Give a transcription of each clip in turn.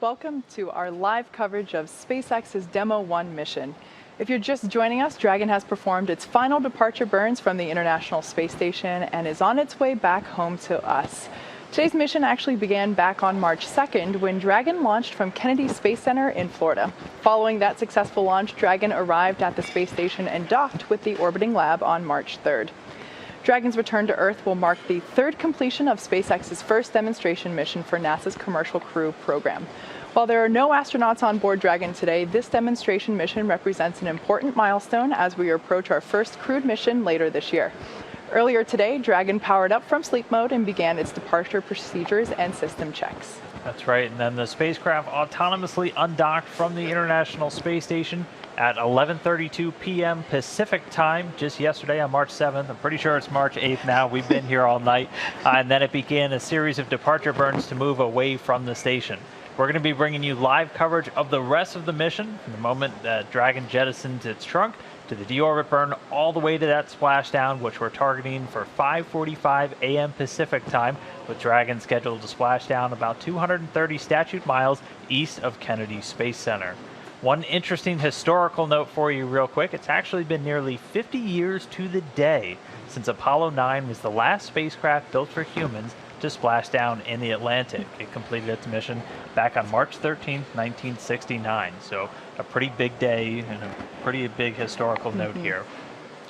Welcome to our live coverage of SpaceX's Demo 1 mission. If you're just joining us, Dragon has performed its final departure burns from the International Space Station and is on its way back home to us. Today's mission actually began back on March 2nd when Dragon launched from Kennedy Space Center in Florida. Following that successful launch, Dragon arrived at the space station and docked with the orbiting lab on March 3rd. Dragon's return to Earth will mark the third completion of SpaceX's first demonstration mission for NASA's Commercial Crew program. While there are no astronauts on board Dragon today, this demonstration mission represents an important milestone as we approach our first crewed mission later this year. Earlier today, Dragon powered up from sleep mode and began its departure procedures and system checks. That's right, and then the spacecraft autonomously undocked from the International Space Station at 11:32 p.m. Pacific time just yesterday on March 7th. I'm pretty sure it's March 8th now. We've been here all night. And then it began a series of departure burns to move away from the station. We're going to be bringing you live coverage of the rest of the mission from the moment that Dragon jettisons its trunk to the deorbit burn all the way to that splashdown, which we're targeting for 5:45 a.m. Pacific time, with Dragon scheduled to splash down about 230 statute miles east of Kennedy Space Center. One interesting historical note for you real quick, it's actually been nearly 50 years to the day since Apollo 9 was the last spacecraft built for humans to splash down in the Atlantic. It completed its mission back on March 13, 1969. So a pretty big day and a pretty big historical note here.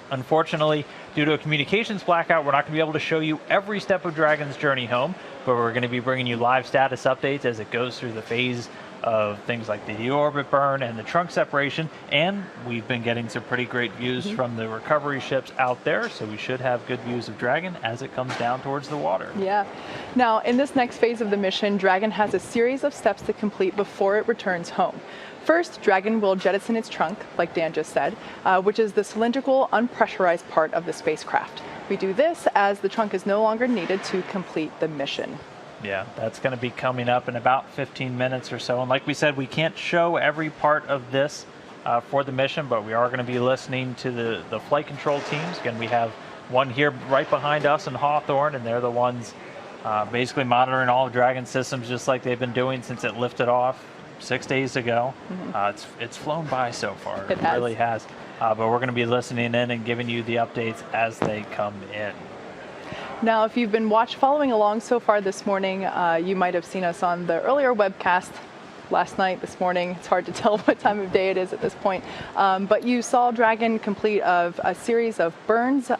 Unfortunately, due to a communications blackout, we're not going to be able to show you every step of Dragon's journey home, but we're going to be bringing you live status updates as it goes through the phase of things like the deorbit burn and the trunk separation, and we've been getting some pretty great views from the recovery ships out there, so we should have good views of Dragon as it comes down towards the water. Yeah. Now, in this next phase of the mission, Dragon has a series of steps to complete before it returns home. First, Dragon will jettison its trunk, like Dan just said, which is the cylindrical, unpressurized part of the spacecraft. We do this as the trunk is no longer needed to complete the mission. Yeah, that's going to be coming up in about 15 minutes or so. And like we said, we can't show every part of this for the mission, but we are going to be listening to the flight control teams. Again, we have one here right behind us in Hawthorne, and they're the ones basically monitoring all of Dragon systems just like they've been doing since it lifted off 6 days ago. It's flown by so far. It really has. But we're going to be listening in and giving you the updates as they come in. Now, if you've been following along so far this morning, you might have seen us on the earlier webcast last night, this morning. It's hard to tell what time of day it is at this point. But you saw Dragon complete a series of burns.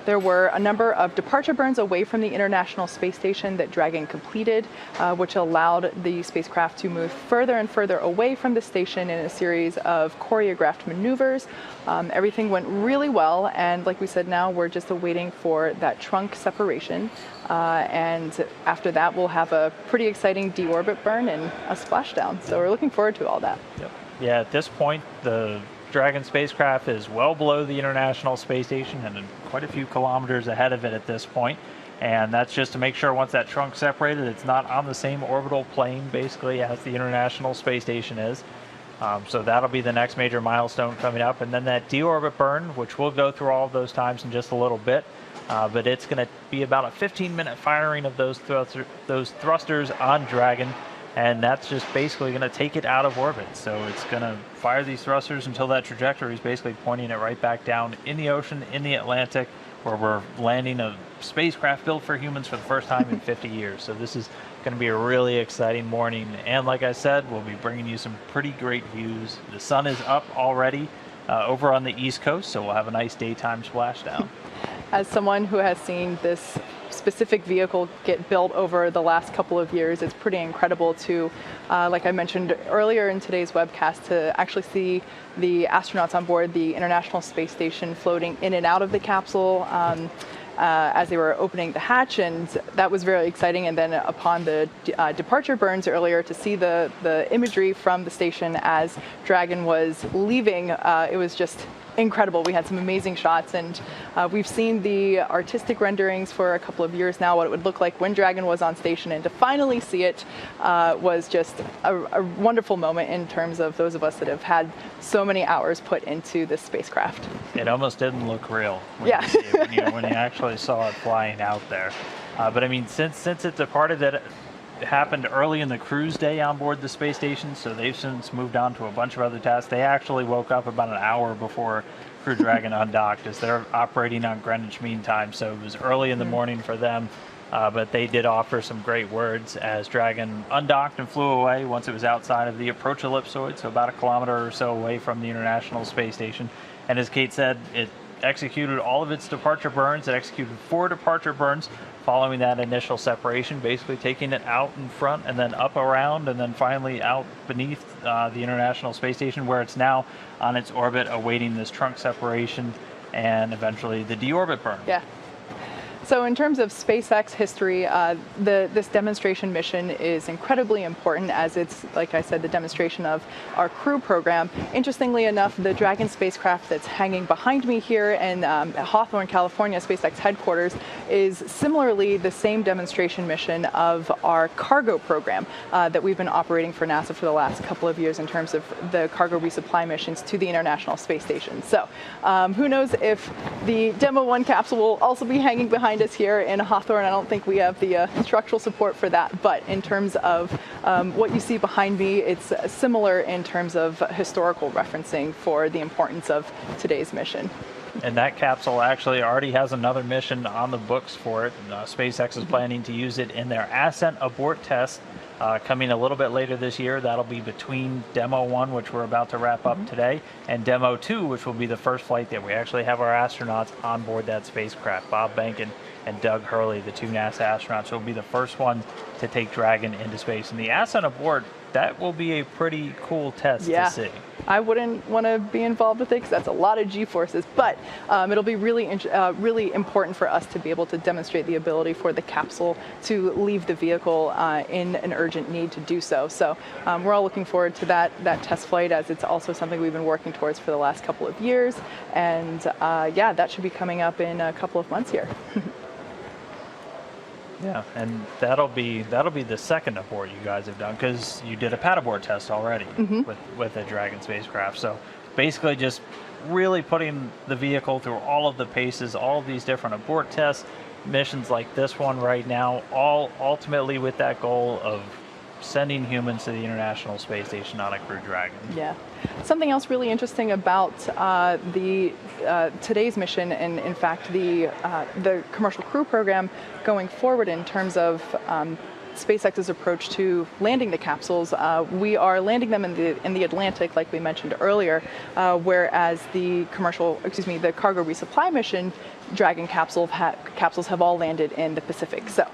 There were a number of departure burns away from the International Space Station that Dragon completed, which allowed the spacecraft to move further and further away from the station in a series of choreographed maneuvers. Everything went really well, and like we said, now we're just awaiting for that trunk separation. And after that, we'll have a pretty exciting deorbit burn and a splashdown. So we're looking forward to all that. Yep. Yeah, at this point, the Dragon spacecraft is well below the International Space Station and quite a few kilometers ahead of it at this point. And that's just to make sure once that trunk separated, it's not on the same orbital plane basically as the International Space Station is. So that'll be the next major milestone coming up. And then that deorbit burn, which we'll go through all of those times in just a little bit. But it's going to be about a 15-minute firing of those thrusters on Dragon. And that's just basically going to take it out of orbit. So it's going to fire these thrusters until that trajectory is basically pointing it right back down in the ocean, in the Atlantic, where we're landing a spacecraft built for humans for the first time in 50 years. So this is going to be a really exciting morning. And like I said, we'll be bringing you some pretty great views. The sun is up already over on the East Coast, so we'll have a nice daytime splashdown. As someone who has seen this specific vehicle get built over the last couple of years, it's pretty incredible to, like I mentioned earlier in today's webcast, to actually see the astronauts on board the International Space Station floating in and out of the capsule as they were opening the hatch, and that was very exciting. And then upon the departure burns earlier, to see the imagery from the station as Dragon was leaving, it was just incredible. We had some amazing shots, and we've seen the artistic renderings for a couple of years now, what it would look like when Dragon was on station, and to finally see it was just a wonderful moment in terms of those of us that have had so many hours put into this spacecraft. It almost didn't look real when Yeah. you see it, when you actually saw it flying out there. But I mean, since it departed, that happened early in the cruise day on board the space station, so they've since moved on to a bunch of other tasks. They actually woke up about an hour before Crew Dragon undocked, as they're operating on Greenwich Mean Time, so it was early in the morning for them. But they did offer some great words as Dragon undocked and flew away once it was outside of the approach ellipsoid, so about a kilometer or so away from the International Space Station. And as Kate said, it executed all of its departure burns. It executed 4 departure burns following that initial separation, basically taking it out in front and then up around and then finally out beneath the International Space Station, where it's now on its orbit awaiting this trunk separation and eventually the deorbit burn. Yeah. So in terms of SpaceX history, this demonstration mission is incredibly important, as it's, like I said, the demonstration of our crew program. Interestingly enough, the Dragon spacecraft that's hanging behind me here in Hawthorne, California, SpaceX headquarters, is similarly the same demonstration mission of our cargo program that we've been operating for NASA for the last couple of years in terms of the cargo resupply missions to the International Space Station. So who knows if the Demo 1 capsule will also be hanging behind us here in Hawthorne. I don't think we have the structural support for that, but in terms of what you see behind me, it's similar in terms of historical referencing for the importance of today's mission. And that capsule actually already has another mission on the books for it. SpaceX is planning to use it in their Ascent Abort test coming a little bit later this year. That'll be between Demo 1, which we're about to wrap up today, and Demo 2, which will be the first flight that we actually have our astronauts on board that spacecraft. Bob Behnken and Doug Hurley, the 2 NASA astronauts, will be the first one to take Dragon into space. And the Ascent Abort, that will be a pretty cool test to see. I wouldn't want to be involved with it because that's a lot of G-forces, but it'll be really important for us to be able to demonstrate the ability for the capsule to leave the vehicle in an urgent need to do so. So we're all looking forward to that test flight, as it's also something we've been working towards for the last couple of years. And yeah, that should be coming up in a couple of months here. Yeah, and that'll be the second abort you guys have done, because you did a pad abort test already with the Dragon spacecraft. So basically just really putting the vehicle through all of the paces, all of these different abort tests, missions like this one right now, all ultimately with that goal of sending humans to the International Space Station on a Crew Dragon. Yeah. Something else really interesting about today's mission, and in fact the commercial crew program going forward in terms of SpaceX's approach to landing the capsules, we are landing them in the Atlantic, like we mentioned earlier, whereas the cargo resupply mission Dragon capsules have all landed in the Pacific. So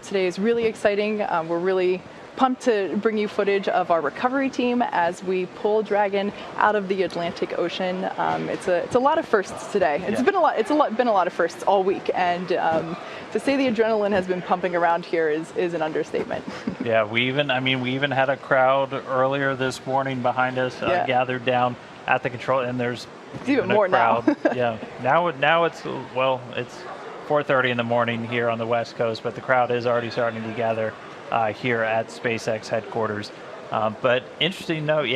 today is really exciting. We're really pumped to bring you footage of our recovery team as we pull Dragon out of the Atlantic Ocean. It's a lot of firsts today. It's been a lot of firsts all week, and to say the adrenaline has been pumping around here is an understatement. Yeah, we even had a crowd earlier this morning behind us gathered down at the control, and there's even more crowd. now. now it's 4:30 in the morning here on the West Coast, but the crowd is already starting to gather here at SpaceX headquarters. But interesting note,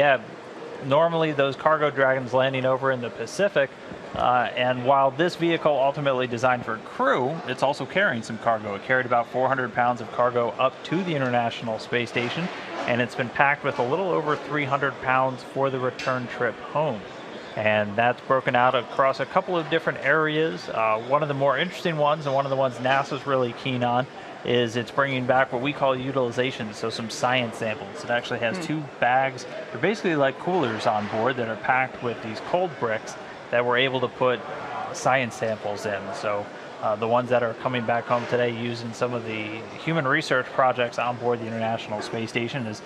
normally those cargo Dragons landing over in the Pacific, and while this vehicle ultimately designed for crew, it's also carrying some cargo. It carried about 400 pounds of cargo up to the International Space Station, and it's been packed with a little over 300 pounds for the return trip home. And that's broken out across a couple of different areas. One of the more interesting ones, and one of the ones NASA's really keen on, is it's bringing back what we call utilization, so some science samples. It actually has 2 bags. They're basically like coolers on board that are packed with these cold bricks that we're able to put science samples in. So the ones that are coming back home today using some of the human research projects on board the International Space Station is,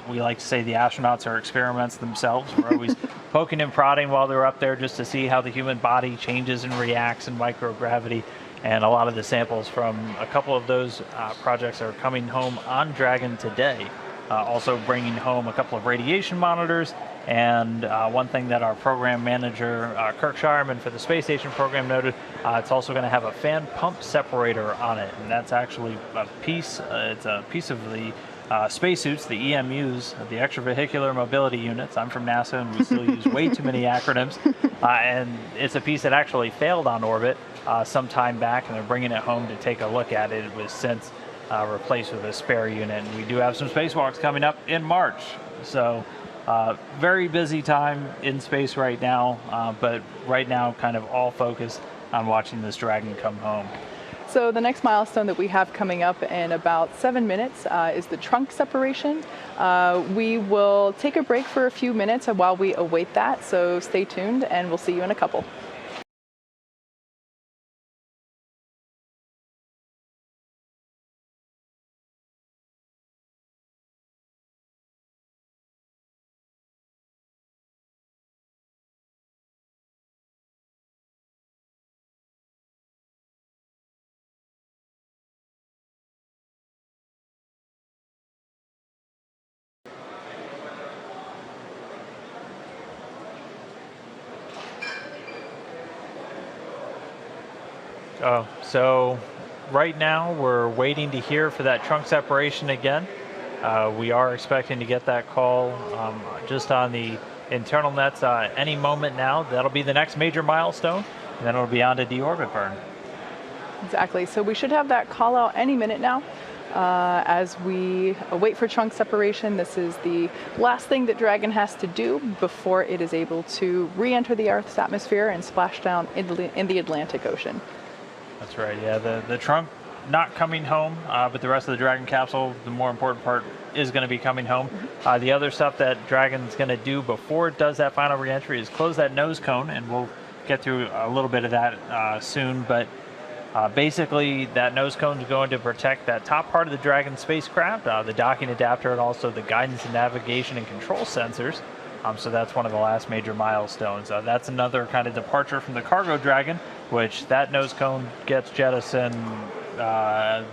we like to say, the astronauts are experiments themselves. We're always poking and prodding while they're up there just to see how the human body changes and reacts in microgravity. And a lot of the samples from a couple of those projects are coming home on Dragon today. Also bringing home a couple of radiation monitors, and one thing that our program manager, Kirk Shireman for the Space Station program, noted, it's also going to have a fan pump separator on it. And that's actually a piece, it's a piece of the spacesuits, the EMUs, the extravehicular mobility units. I'm from NASA and we still use way too many acronyms. And it's a piece that actually failed on orbit some time back, and they're bringing it home to take a look at it. It was since replaced with a spare unit. And we do have some spacewalks coming up in March. So very busy time in space right now, but right now kind of all focused on watching this Dragon come home. So the next milestone that we have coming up in about 7 minutes is the trunk separation. We will take a break for a few minutes while we await that, so stay tuned and we'll see you in a couple. So right now we're waiting to hear for that trunk separation again. We are expecting to get that call just on the internal nets any moment now. That'll be the next major milestone, and then it'll be on to deorbit burn. Exactly. So we should have that call out any minute now. As we await for trunk separation, this is the last thing that Dragon has to do before it is able to re-enter the Earth's atmosphere and splash down in the Atlantic Ocean. That's right, yeah. The trunk not coming home, but the rest of the Dragon capsule, the more important part, is going to be coming home. The other stuff that Dragon's going to do before it does that final re-entry is close that nose cone, and we'll get through a little bit of that soon, but basically that nose cone is going to protect that top part of the Dragon spacecraft, the docking adapter, and also the guidance and navigation and control sensors. So that's one of the last major milestones. That's another kind of departure from the cargo Dragon, which that nose cone gets jettisoned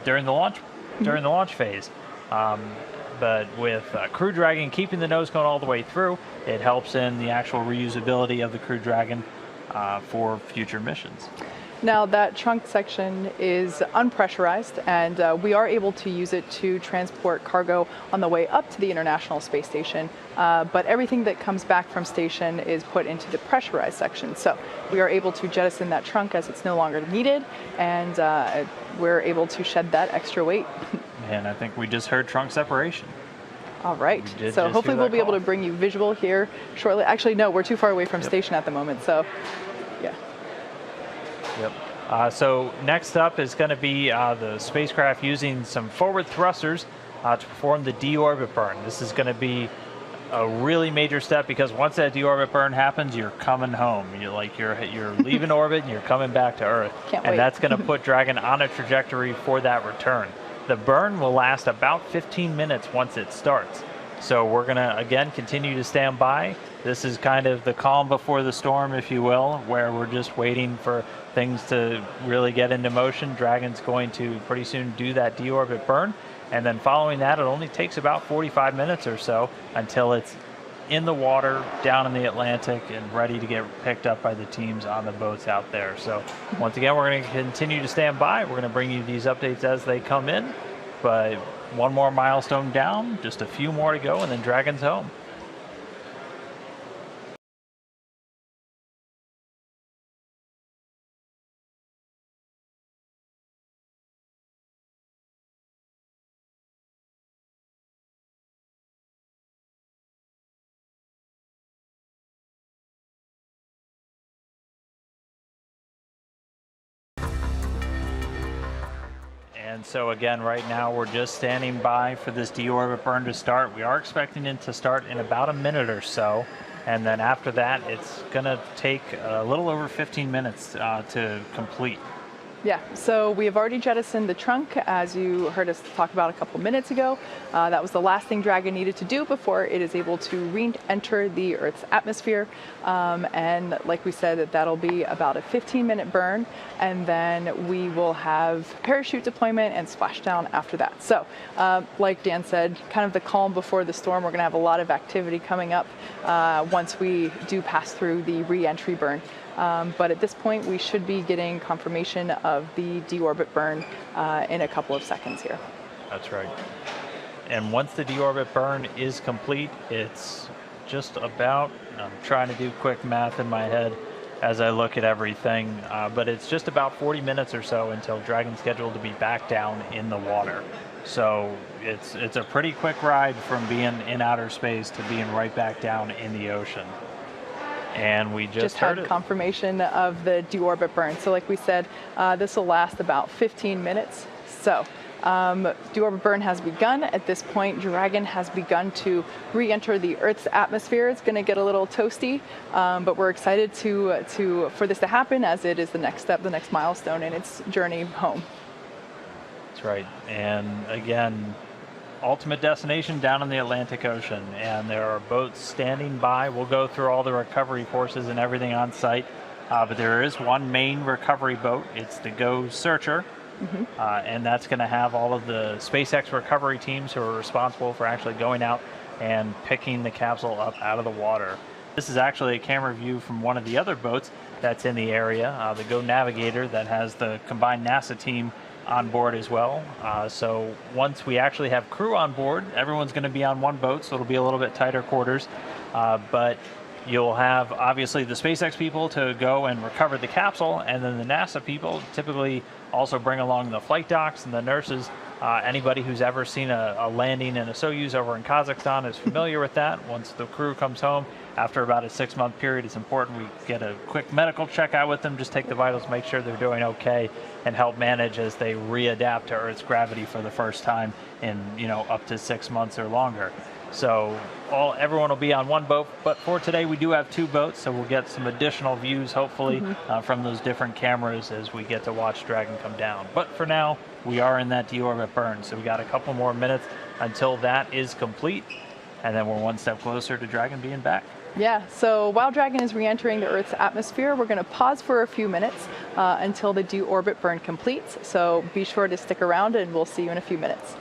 during the launch phase. But with Crew Dragon keeping the nose cone all the way through, it helps in the actual reusability of the Crew Dragon for future missions. Now that trunk section is unpressurized, and we are able to use it to transport cargo on the way up to the International Space Station, but everything that comes back from station is put into the pressurized section. So we are able to jettison that trunk as it's no longer needed, and we're able to shed that extra weight. And I think we just heard trunk separation. All right, so hopefully we'll be able to bring you visual here shortly. Actually, no, we're too far away from station at the moment, so yeah. Yep. So next up is going to be the spacecraft using some forward thrusters to perform the deorbit burn. This is going to be a really major step because once that deorbit burn happens, you're coming home. You're leaving orbit and you're coming back to Earth. Can't wait. And that's going to put Dragon on a trajectory for that return. The burn will last about 15 minutes once it starts. So we're going to, again, continue to stand by. This is kind of the calm before the storm, if you will, where we're just waiting for things to really get into motion. Dragon's going to pretty soon do that deorbit burn. And then following that, it only takes about 45 minutes or so until it's in the water, down in the Atlantic, and ready to get picked up by the teams on the boats out there. So once again, we're going to continue to stand by. We're going to bring you these updates as they come in. But one more milestone down, just a few more to go, and then Dragon's home. And so again, right now we're just standing by for this deorbit burn to start. We are expecting it to start in about a minute or so. And then after that, it's going to take a little over 15 minutes to complete. Yeah, so we have already jettisoned the trunk, as you heard us talk about a couple minutes ago. That was the last thing Dragon needed to do before it is able to re-enter the Earth's atmosphere. And like we said, that'll be about a 15-minute burn, and then we will have parachute deployment and splashdown after that. So, like Dan said, kind of the calm before the storm. We're going to have a lot of activity coming up once we do pass through the re-entry burn. But at this point, we should be getting confirmation of the deorbit burn in a couple of seconds here. That's right. And once the deorbit burn is complete, it's just about, I'm trying to do quick math in my head, as I look at everything, but it's just about 40 minutes or so until Dragon's scheduled to be back down in the water. So it's a pretty quick ride from being in outer space to being right back down in the ocean. And we just heard had confirmation of the deorbit burn. So like we said, this will last about 15 minutes. So deorbit burn has begun. At this point, Dragon has begun to re-enter the Earth's atmosphere. It's going to get a little toasty, but we're excited for this to happen, as it is the next step, the next milestone in its journey home. That's right. And again, ultimate destination down in the Atlantic Ocean, and there are boats standing by. We'll go through all the recovery courses and everything on site, but there is one main recovery boat. It's the Go Searcher. And that's going to have all of the SpaceX recovery teams who are responsible for actually going out and picking the capsule up out of the water. This is actually a camera view from one of the other boats that's in the area, the Go Navigator, that has the combined NASA team on board as well. So once we actually have crew on board, everyone's going to be on one boat, so it'll be a little bit tighter quarters. But you'll have obviously the SpaceX people to go and recover the capsule, and then the NASA people typically also bring along the flight docs and the nurses. Anybody who's ever seen a landing in a Soyuz over in Kazakhstan is familiar with that. Once the crew comes home, after about a 6-month period, it's important we get a quick medical check out with them, just take the vitals, make sure they're doing okay, and help manage as they readapt to Earth's gravity for the first time in, up to 6 months or longer. So everyone will be on one boat, but for today we do have 2 boats, so we'll get some additional views, hopefully, from those different cameras as we get to watch Dragon come down. But for now, we are in that deorbit burn, so we got a couple more minutes until that is complete, and then we're one step closer to Dragon being back. Yeah, so while Dragon is re-entering the Earth's atmosphere, we're going to pause for a few minutes until the deorbit burn completes. So be sure to stick around, and we'll see you in a few minutes.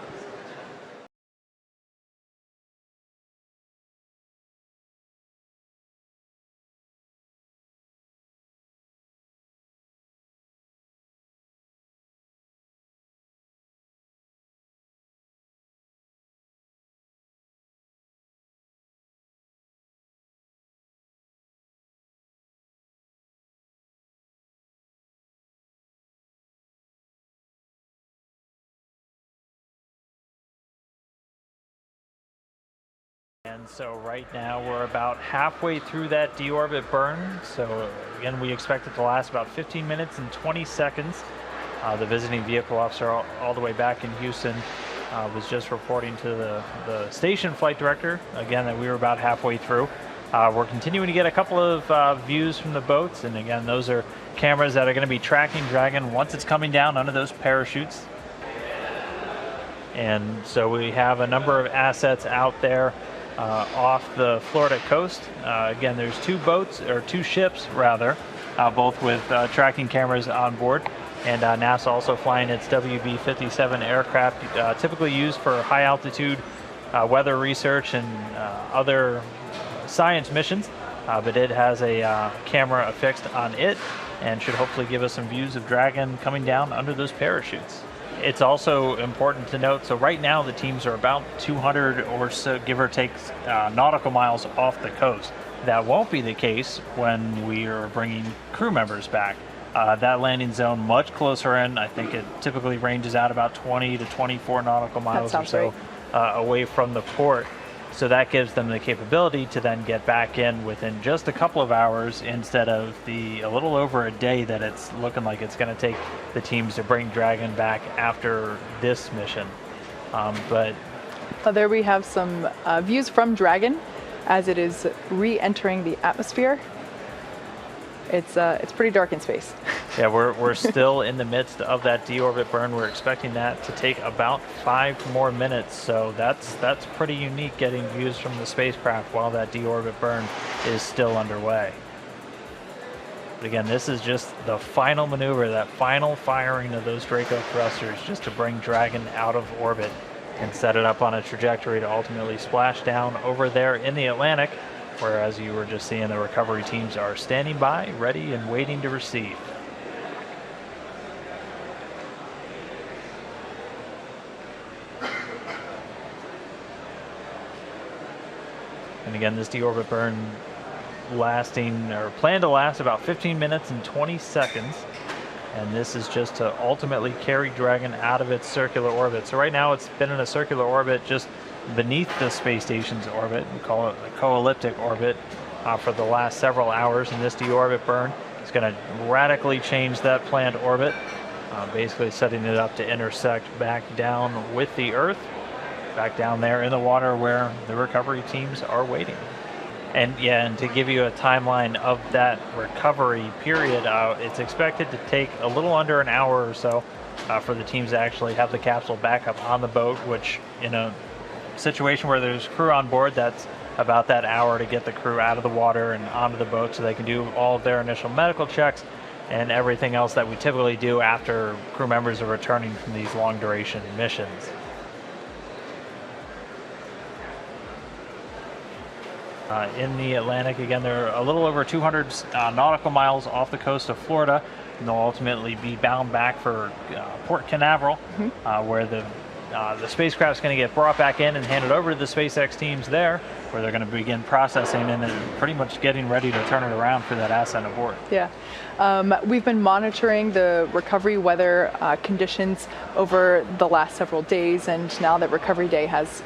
And so right now we're about halfway through that deorbit burn. So again, we expect it to last about 15 minutes and 20 seconds. The visiting vehicle officer all the way back in Houston was just reporting to the station flight director, again, that we were about halfway through. We're continuing to get a couple of views from the boats, and again, those are cameras that are going to be tracking Dragon once it's coming down under those parachutes. And so we have a number of assets out there off the Florida coast. Again, there's 2 boats, or 2 ships rather, both with tracking cameras on board. And NASA also flying its WB-57 aircraft, typically used for high altitude weather research and other science missions. But it has a camera affixed on it and should hopefully give us some views of Dragon coming down under those parachutes. It's also important to note, so right now the teams are about 200 or so, give or take, nautical miles off the coast. That won't be the case when we are bringing crew members back. That landing zone much closer in. I think it typically ranges out about 20 to 24 nautical miles or so away from the port. So that gives them the capability to then get back in within just a couple of hours instead of a little over a day that it's looking like it's going to take the teams to bring Dragon back after this mission. But there we have some views from Dragon as it is re-entering the atmosphere. It's pretty dark in space. Yeah, we're still in the midst of that deorbit burn. We're expecting that to take about 5 more minutes, so that's pretty unique, getting views from the spacecraft while that deorbit burn is still underway. But again, this is just the final maneuver, that final firing of those Draco thrusters, just to bring Dragon out of orbit and set it up on a trajectory to ultimately splash down over there in the Atlantic, where, as you were just seeing, the recovery teams are standing by, ready and waiting to receive. And again, this deorbit burn lasting, or planned to last, about 15 minutes and 20 seconds. And this is just to ultimately carry Dragon out of its circular orbit. So right now it's been in a circular orbit just beneath the space station's orbit. We call it a co-elliptic orbit for the last several hours. And this deorbit burn is going to radically change that planned orbit, basically setting it up to intersect back down with the Earth, back down there in the water where the recovery teams are waiting. And yeah, and to give you a timeline of that recovery period, it's expected to take a little under an hour or so for the teams to actually have the capsule back up on the boat, which in a situation where there's crew on board, that's about that hour to get the crew out of the water and onto the boat so they can do all of their initial medical checks and everything else that we typically do after crew members are returning from these long duration missions. In the Atlantic, again, they're a little over 200 nautical miles off the coast of Florida, and they'll ultimately be bound back for Port Canaveral, where the spacecraft is going to get brought back in and handed over to the SpaceX teams there, where they're going to begin processing and then pretty much getting ready to turn it around for that ascent aboard. Yeah. We've been monitoring the recovery weather conditions over the last several days, and now that Recovery Day has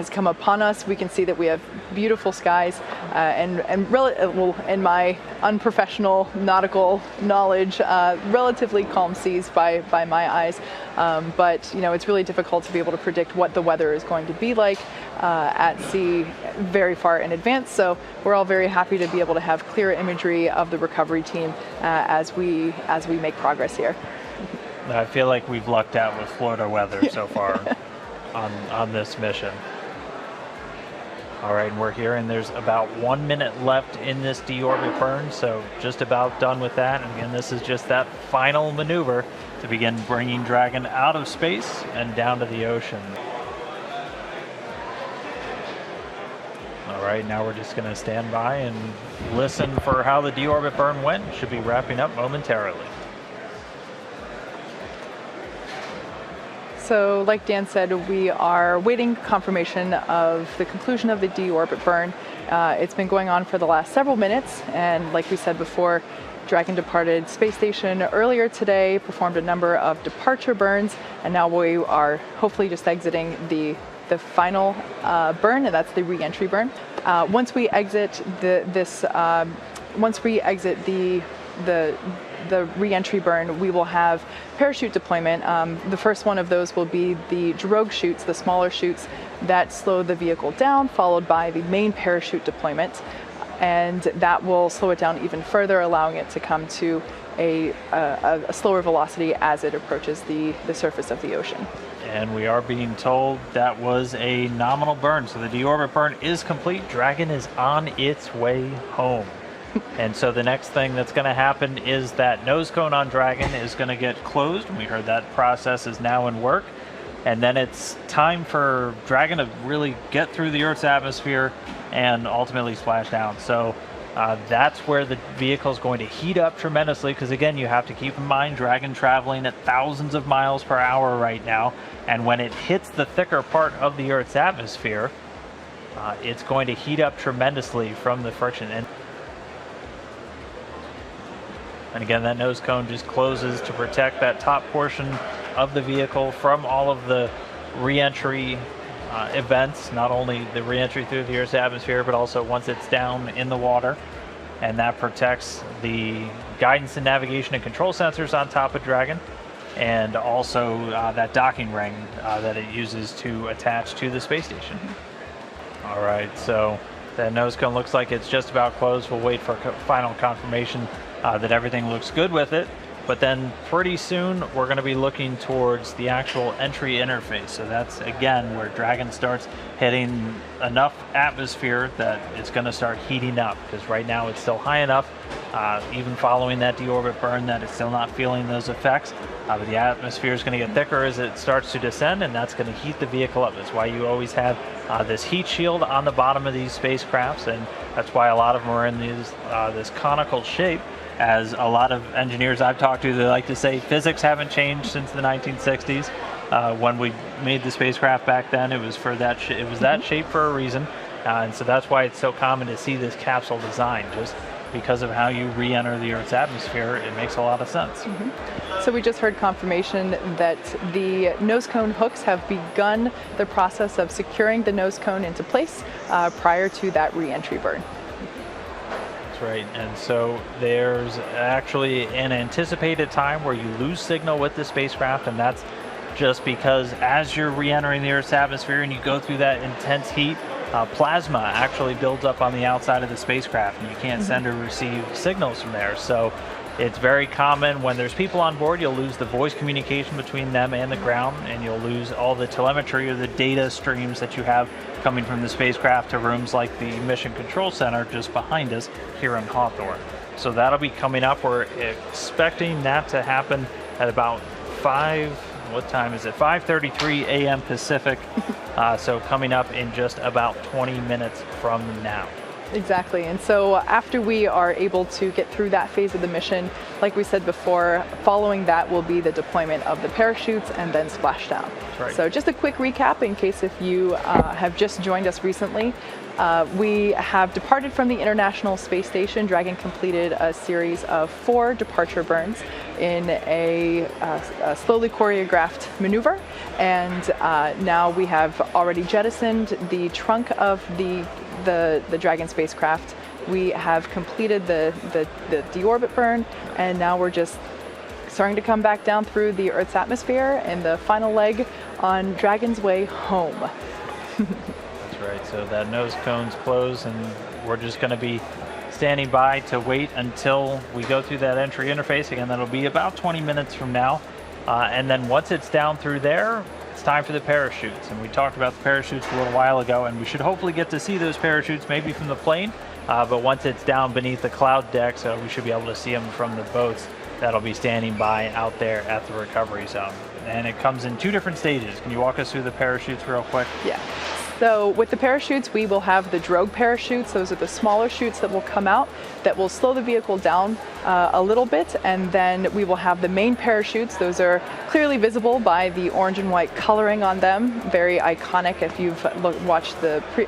come upon us, we can see that we have beautiful skies and well, in my unprofessional nautical knowledge, relatively calm seas by my eyes. But you know, it's really difficult to be able to predict what the weather is going to be like at sea very far in advance. So we're all very happy to be able to have clear imagery of the recovery team as we make progress here. I feel like we've lucked out with Florida weather so far on this mission. All right, and we're here, and there's about 1 minute left in this deorbit burn, so just about done with that. And again, this is just that final maneuver to begin bringing Dragon out of space and down to the ocean. All right, now we're just going to stand by and listen for how the deorbit burn went. Should be wrapping up momentarily. So like Dan said, we are waiting confirmation of the conclusion of the deorbit burn. It's been going on for the last several minutes, and like we said before, Dragon departed space station earlier today, performed a number of departure burns, and now we are hopefully just exiting the final burn, and that's the re-entry burn. Once we exit the re-entry burn, we will have parachute deployment. The first one of those will be the drogue chutes, the smaller chutes that slow the vehicle down, followed by the main parachute deployment. And that will slow it down even further, allowing it to come to a slower velocity as it approaches the surface of the ocean. And we are being told that was a nominal burn. So the deorbit burn is complete. Dragon is on its way home. And so the next thing that's going to happen is that nose cone on Dragon is going to get closed. We heard that process is now in work. And then it's time for Dragon to really get through the Earth's atmosphere and ultimately splash down. So that's where the vehicle is going to heat up tremendously, because again, you have to keep in mind Dragon traveling at thousands of miles per hour right now. And when it hits the thicker part of the Earth's atmosphere, it's going to heat up tremendously from the friction. And again, that nose cone just closes to protect that top portion of the vehicle from all of the re-entry events, not only the re-entry through the Earth's atmosphere, but also once it's down in the water. And that protects the guidance and navigation and control sensors on top of Dragon, and also that docking ring that it uses to attach to the space station. All right, so that nose cone looks like it's just about closed. We'll wait for final confirmation that everything looks good with it. But then pretty soon we're going to be looking towards the actual entry interface. So that's again where Dragon starts hitting enough atmosphere that it's going to start heating up, because right now it's still high enough, even following that deorbit burn, that it's still not feeling those effects. But the atmosphere is going to get thicker as it starts to descend, and that's going to heat the vehicle up. That's why you always have this heat shield on the bottom of these spacecrafts, and that's why a lot of them are in this conical shape. As a lot of engineers I've talked to, they like to say physics haven't changed since the 1960s. When we made the spacecraft back then, it was for that it was that shape for a reason. And so that's why it's so common to see this capsule design, just because of how you re-enter the Earth's atmosphere. It makes a lot of sense. So we just heard confirmation that the nose cone hooks have begun the process of securing the nose cone into place prior to that re-entry burn. That's right. And so there's actually an anticipated time where you lose signal with the spacecraft, and that's just because as you're re-entering the Earth's atmosphere and you go through that intense heat, plasma actually builds up on the outside of the spacecraft, and you can't send or receive signals from there. So it's very common when there's people on board, you'll lose the voice communication between them and the ground, and you'll lose all the telemetry or the data streams that you have coming from the spacecraft to rooms like the Mission Control Center just behind us here in Hawthorne. So that'll be coming up. We're expecting that to happen at about 5:33 a.m. Pacific. So coming up in just about 20 minutes from now. Exactly. And so after we are able to get through that phase of the mission, like we said before, following that will be the deployment of the parachutes and then splashdown. Right. So just a quick recap in case if you have just joined us recently. We have departed from the International Space Station. Dragon completed a series of 4 departure burns in a slowly choreographed maneuver. And now we have already jettisoned the trunk of the Dragon spacecraft. We have completed the deorbit burn, and now we're just starting to come back down through the Earth's atmosphere in the final leg on Dragon's way home. That's right. So that nose cone's closed, and we're just going to be standing by to wait until we go through that entry interface. Again, that'll be about 20 minutes from now. And then once it's down through there, it's time for the parachutes. And we talked about the parachutes a little while ago, and we should hopefully get to see those parachutes maybe from the plane. But once it's down beneath the cloud deck, so we should be able to see them from the boats that'll be standing by out there at the recovery zone. And it comes in 2 different stages. Can you walk us through the parachutes real quick? Yeah. So with the parachutes, we will have the drogue parachutes. Those are the smaller chutes that will come out that will slow the vehicle down a little bit. And then we will have the main parachutes. Those are clearly visible by the orange and white coloring on them. Very iconic if you've watched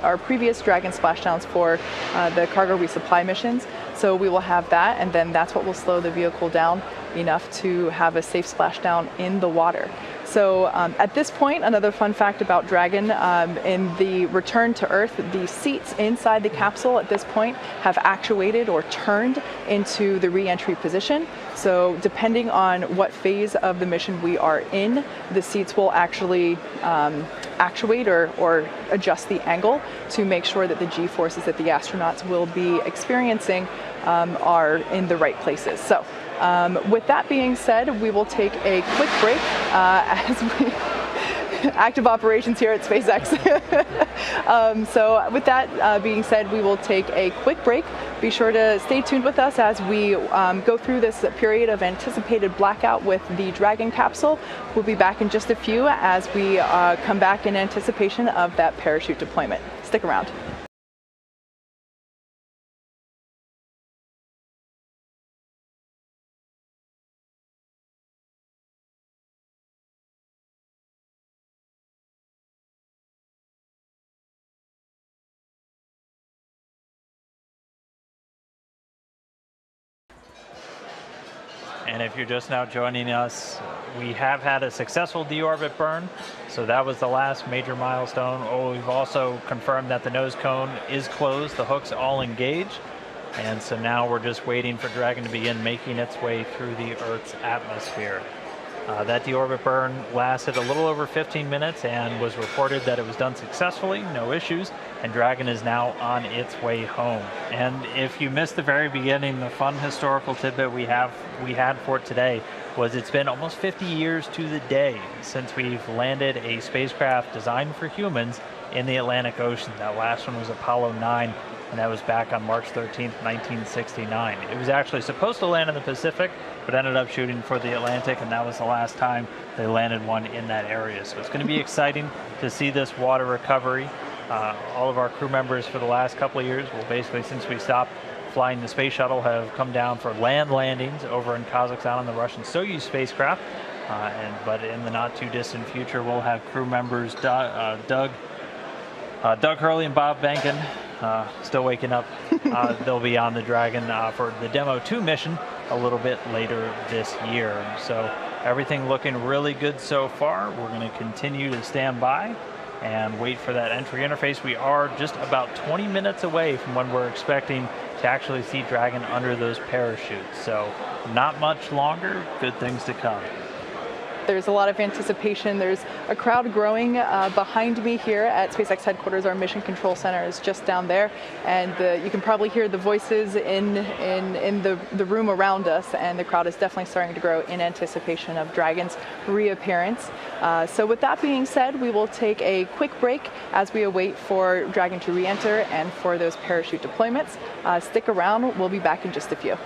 our previous Dragon splashdowns for the cargo resupply missions. So we will have that, and then that's what will slow the vehicle down enough to have a safe splashdown in the water. So at this point, another fun fact about Dragon, in the return to Earth, the seats inside the capsule at this point have actuated or turned into the re-entry position. So depending on what phase of the mission we are in, the seats will actually actuate or adjust the angle to make sure that the G-forces that the astronauts will be experiencing are in the right places. So with that being said, we will take a quick break as we active operations here at SpaceX. So with that being said, we will take a quick break. Be sure to stay tuned with us as we go through this period of anticipated blackout with the Dragon capsule. We'll be back in just a few as we come back in anticipation of that parachute deployment. Stick around. And if you're just now joining us, we have had a successful deorbit burn. So that was the last major milestone. We've also confirmed that the nose cone is closed, the hooks all engaged. And so now we're just waiting for Dragon to begin making its way through the Earth's atmosphere. That deorbit burn lasted a little over 15 minutes and was reported that it was done successfully, no issues, and Dragon is now on its way home. And if you missed the very beginning, the fun historical tidbit we had for today was it's been almost 50 years to the day since we've landed a spacecraft designed for humans in the Atlantic Ocean. That last one was Apollo 9, and that was back on March 13th, 1969. It was actually supposed to land in the Pacific, but ended up shooting for the Atlantic, and that was the last time they landed one in that area. So it's going to be exciting to see this water recovery. All of our crew members for the last couple of years, well, basically since we stopped flying the space shuttle, have come down for land landings over in Kazakhstan on the Russian Soyuz spacecraft. But in the not too distant future, we'll have crew members Doug Doug Hurley and Bob Benkin, still waking up. They'll be on the Dragon for the Demo 2 mission a little bit later this year. So everything looking really good so far. We're going to continue to stand by and wait for that entry interface. We are just about 20 minutes away from when we're expecting to actually see Dragon under those parachutes. So not much longer, good things to come. There's a lot of anticipation. There's a crowd growing behind me here at SpaceX headquarters. Our mission control center is just down there, and you can probably hear the voices in the room around us, and the crowd is definitely starting to grow in anticipation of Dragon's reappearance. So with that being said, we will take a quick break as we await for Dragon to re-enter and for those parachute deployments. Stick around, we'll be back in just a few.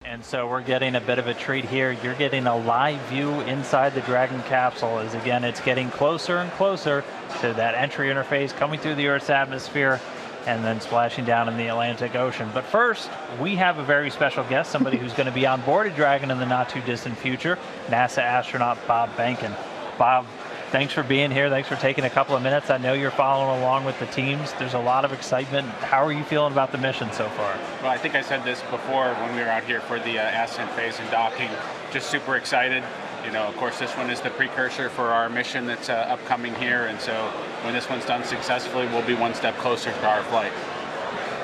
And so we're getting a bit of a treat here. You're getting a live view inside the Dragon capsule as, again, it's getting closer and closer to that entry interface, coming through the Earth's atmosphere and then splashing down in the Atlantic Ocean. But first, we have a very special guest, somebody who's going to be on board a Dragon in the not too distant future, NASA astronaut Bob Benkin. Bob, thanks for being here. Thanks for taking a couple of minutes. I know you're following along with the teams. There's a lot of excitement. How are you feeling about the mission so far? Well, I think I said this before when we were out here for the ascent phase and docking. Just super excited. You know, of course, this one is the precursor for our mission that's upcoming here. And so when this one's done successfully, we'll be one step closer to our flight.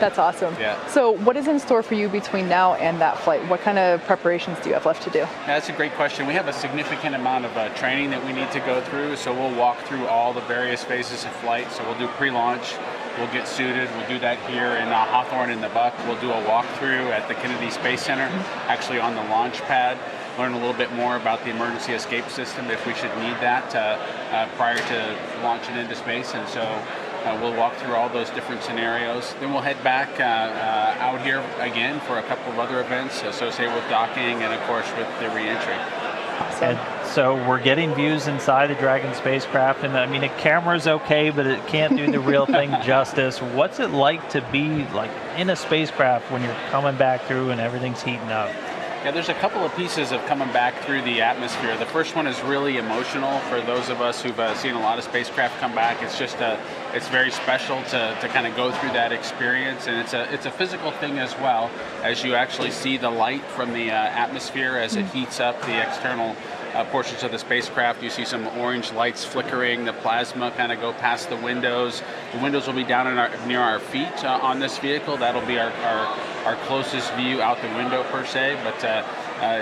That's awesome. Yeah. So what is in store for you between now and that flight? What kind of preparations do you have left to do? Yeah, that's a great question. We have a significant amount of training that we need to go through. So we'll walk through all the various phases of flight. So we'll do pre-launch. We'll get suited. We'll do that here in Hawthorne in the Buck. We'll do a walkthrough at the Kennedy Space Center, actually on the launch pad. Learn a little bit more about the emergency escape system if we should need that prior to launching into space. And so we'll walk through all those different scenarios. Then we'll head back out here again for a couple of other events associated with docking and, of course, with the re-entry. Awesome. And so we're getting views inside the Dragon spacecraft, and I mean, a camera's okay, but it can't do the real thing justice. What's it like to be like in a spacecraft when you're coming back through and everything's heating up? Yeah, there's a couple of pieces of coming back through the atmosphere. The first one is really emotional for those of us who've seen a lot of spacecraft come back. It's just it's very special to kind of go through that experience, and it's a physical thing as well, as you actually see the light from the atmosphere as it heats up the external portions of the spacecraft. You see some orange lights flickering, the plasma kind of go past the windows. The windows will be down near our feet on this vehicle. That'll be our closest view out the window per se, but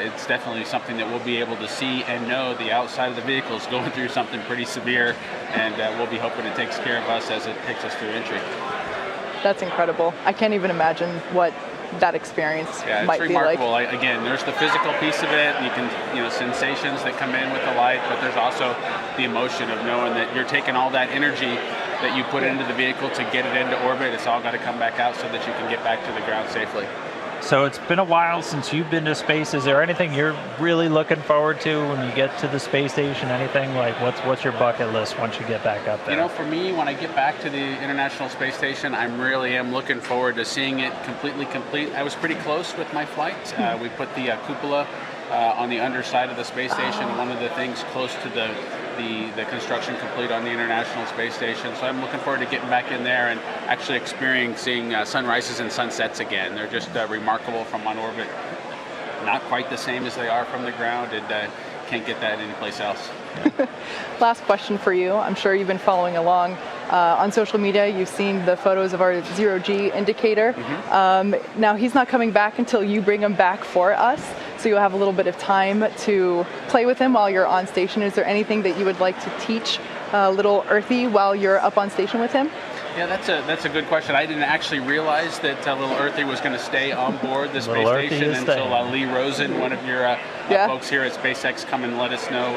it's definitely something that we'll be able to see and know the outside of the vehicle is going through something pretty severe, and we'll be hoping it takes care of us as it takes us through entry. That's incredible. I can't even imagine what that experience might be like. Yeah, it's remarkable. Again, there's the physical piece of it. You can, sensations that come in with the light, but there's also the emotion of knowing that you're taking all that energy that you put into the vehicle to get it into orbit. It's all got to come back out so that you can get back to the ground safely. So it's been a while since you've been to space. Is there anything you're really looking forward to when you get to the space station? Anything like what's your bucket list once you get back up there? For me, when I get back to the International Space Station, I really am looking forward to seeing it completely complete. I was pretty close with my flight. We put the cupola on the underside of the space station, one of the things close to the construction complete on the International Space Station. So I'm looking forward to getting back in there and actually experiencing sunrises and sunsets again. They're just remarkable from on orbit. Not quite the same as they are from the ground, and can't get that anyplace else. Last question for you. I'm sure you've been following along on social media. You've seen the photos of our zero-G indicator. Now he's not coming back until you bring him back for us, so you'll have a little bit of time to play with him while you're on station. Is there anything that you would like to teach little Earthy while you're up on station with him? Yeah, that's a good question. I didn't actually realize that little Earthy was going to stay on board the space station until Lee Rosen, one of your folks here at SpaceX, come and let us know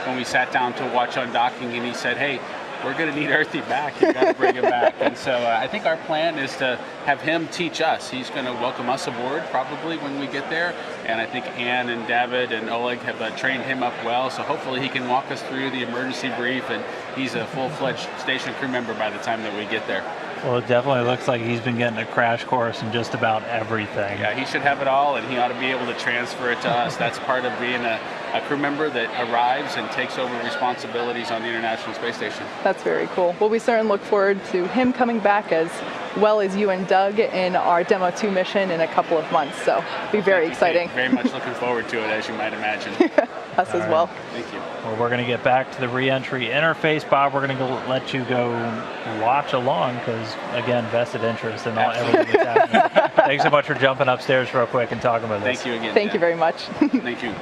when we sat down to watch undocking, and he said, "Hey, we're going to need Earthy back. You got to bring him back. And so I think our plan is to have him teach us. He's going to welcome us aboard probably when we get there. And I think Ann and David and Oleg have trained him up well. So hopefully he can walk us through the emergency brief, and he's a full-fledged station crew member by the time that we get there. Well, it definitely looks like he's been getting a crash course in just about everything. Yeah, he should have it all, and he ought to be able to transfer it to us. That's part of being a crew member that arrives and takes over responsibilities on the International Space Station. That's very cool. Well, we certainly look forward to him coming back, as well as you and Doug, in our Demo 2 mission in a couple of months. So it'll be very exciting. Very much looking forward to it, as you might imagine. Us as well. Thank you. Well, we're going to get back to the re-entry interface. Bob, we're going to let you go watch along because, again, vested interest in everything that's happening. Thanks so much for jumping upstairs real quick and talking with us. Thank you again. Thank you very much. Thank you.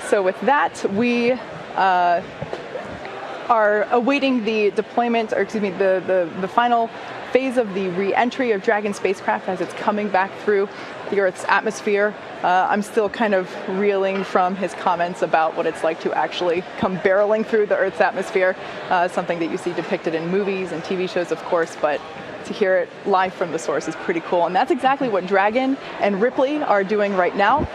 So with that, we are awaiting the deployment, or excuse me, the final phase of the re-entry of Dragon spacecraft as it's coming back through the Earth's atmosphere. I'm still kind of reeling from his comments about what it's like to actually come barreling through the Earth's atmosphere, something that you see depicted in movies and TV shows, of course, but to hear it live from the source is pretty cool. And that's exactly what Dragon and Ripley are doing right now.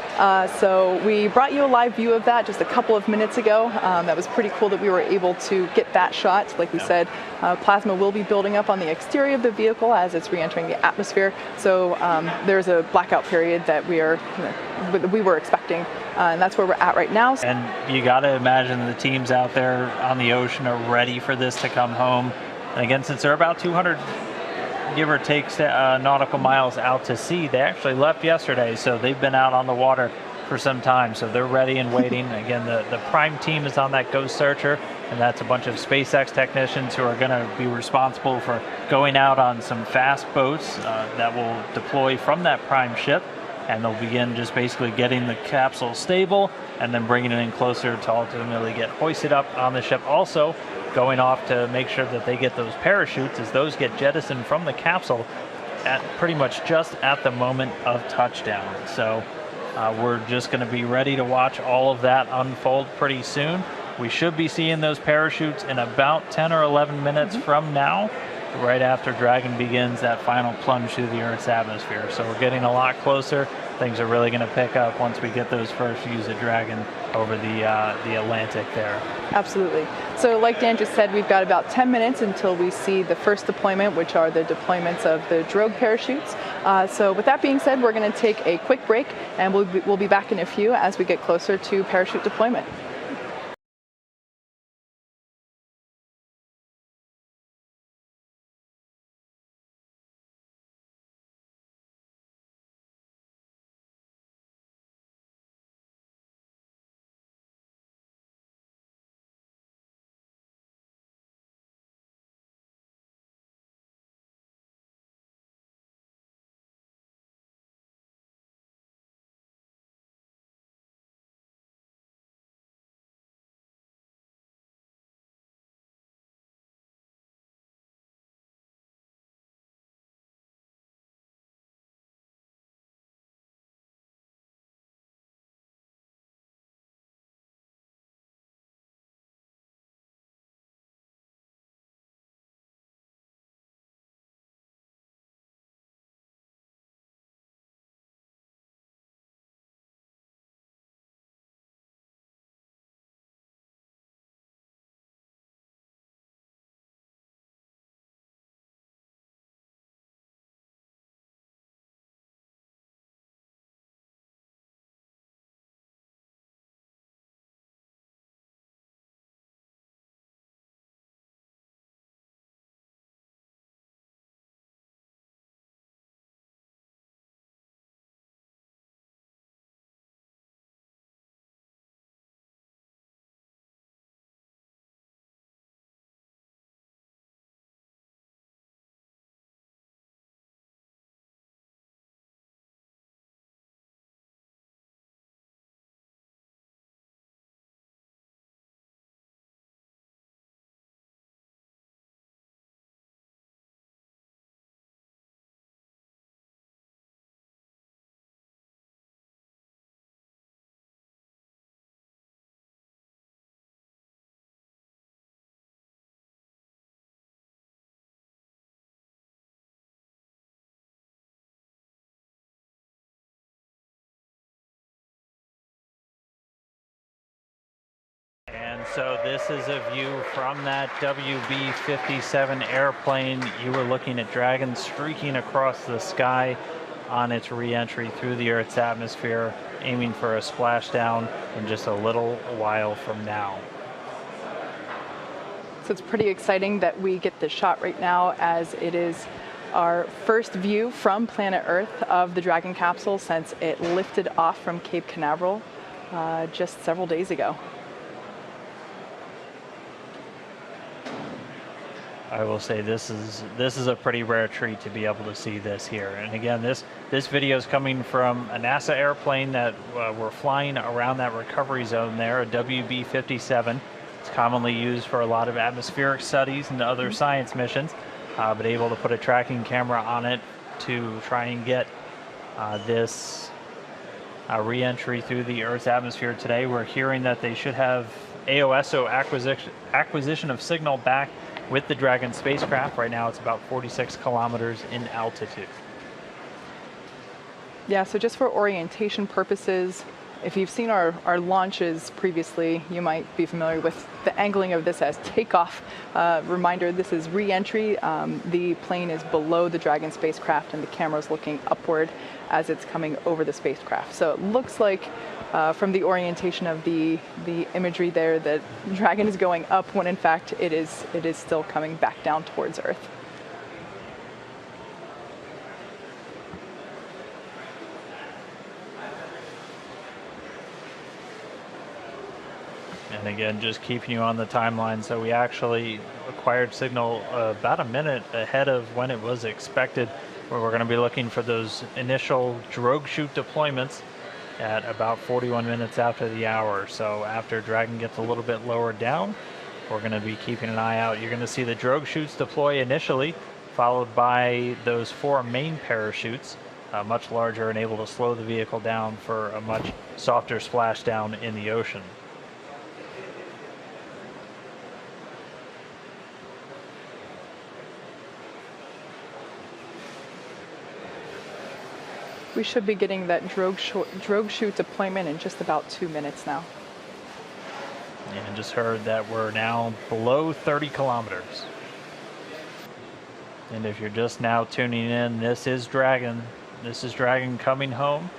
So we brought you a live view of that just a couple of minutes ago. That was pretty cool that we were able to get that shot. Like we said, plasma will be building up on the exterior of the vehicle as it's re-entering the atmosphere. So there's a blackout period that we were expecting, and that's where we're at right now. And you got to imagine the teams out there on the ocean are ready for this to come home. And again, since they're about 200 give or take nautical miles out to sea, they actually left yesterday, so they've been out on the water for some time, so they're ready and waiting. Again, the prime team is on that Ghost Searcher, and that's a bunch of SpaceX technicians who are going to be responsible for going out on some fast boats that will deploy from that prime ship, and they'll begin just basically getting the capsule stable and then bringing it in closer to ultimately get hoisted up on the ship. Also going off to make sure that they get those parachutes, as those get jettisoned from the capsule at pretty much just at the moment of touchdown. So we're just going to be ready to watch all of that unfold pretty soon. We should be seeing those parachutes in about 10 or 11 minutes from now, right after Dragon begins that final plunge through the Earth's atmosphere. So we're getting a lot closer. Things are really going to pick up once we get those first views of Dragon over the Atlantic there. Absolutely. So like Dan just said, we've got about 10 minutes until we see the first deployment, which are the deployments of the drogue parachutes. So with that being said, we're going to take a quick break, and we'll be back in a few as we get closer to parachute deployment. So this is a view from that WB-57 airplane. You were looking at Dragon streaking across the sky on its re-entry through the Earth's atmosphere, aiming for a splashdown in just a little while from now. So it's pretty exciting that we get this shot right now, as it is our first view from planet Earth of the Dragon capsule since it lifted off from Cape Canaveral just several days ago. I will say this is a pretty rare treat to be able to see this here. And again, this video is coming from a NASA airplane that we're flying around that recovery zone there, a WB-57. It's commonly used for a lot of atmospheric studies and other science missions, but able to put a tracking camera on it to try and get this re-entry through the Earth's atmosphere today. We're hearing that they should have AOS, so acquisition of signal, back with the Dragon spacecraft. Right now it's about 46 kilometers in altitude. Yeah, so just for orientation purposes, if you've seen our launches previously, you might be familiar with the angling of this as takeoff. Reminder, this is re-entry. The plane is below the Dragon spacecraft and the camera's looking upward as it's coming over the spacecraft. So it looks like from the orientation of the imagery there that Dragon is going up, when in fact it is still coming back down towards Earth. And again, just keeping you on the timeline, so we actually acquired signal about a minute ahead of when it was expected, where we're going to be looking for those initial drogue chute deployments at about 41 minutes after the hour. So after Dragon gets a little bit lower down, we're going to be keeping an eye out. You're going to see the drogue chutes deploy initially, followed by those 4 main parachutes, much larger and able to slow the vehicle down for a much softer splashdown in the ocean. We should be getting that drogue chute deployment in just about 2 minutes now. And just heard that we're now below 30 kilometers. And if you're just now tuning in, this is Dragon. This is Dragon coming home.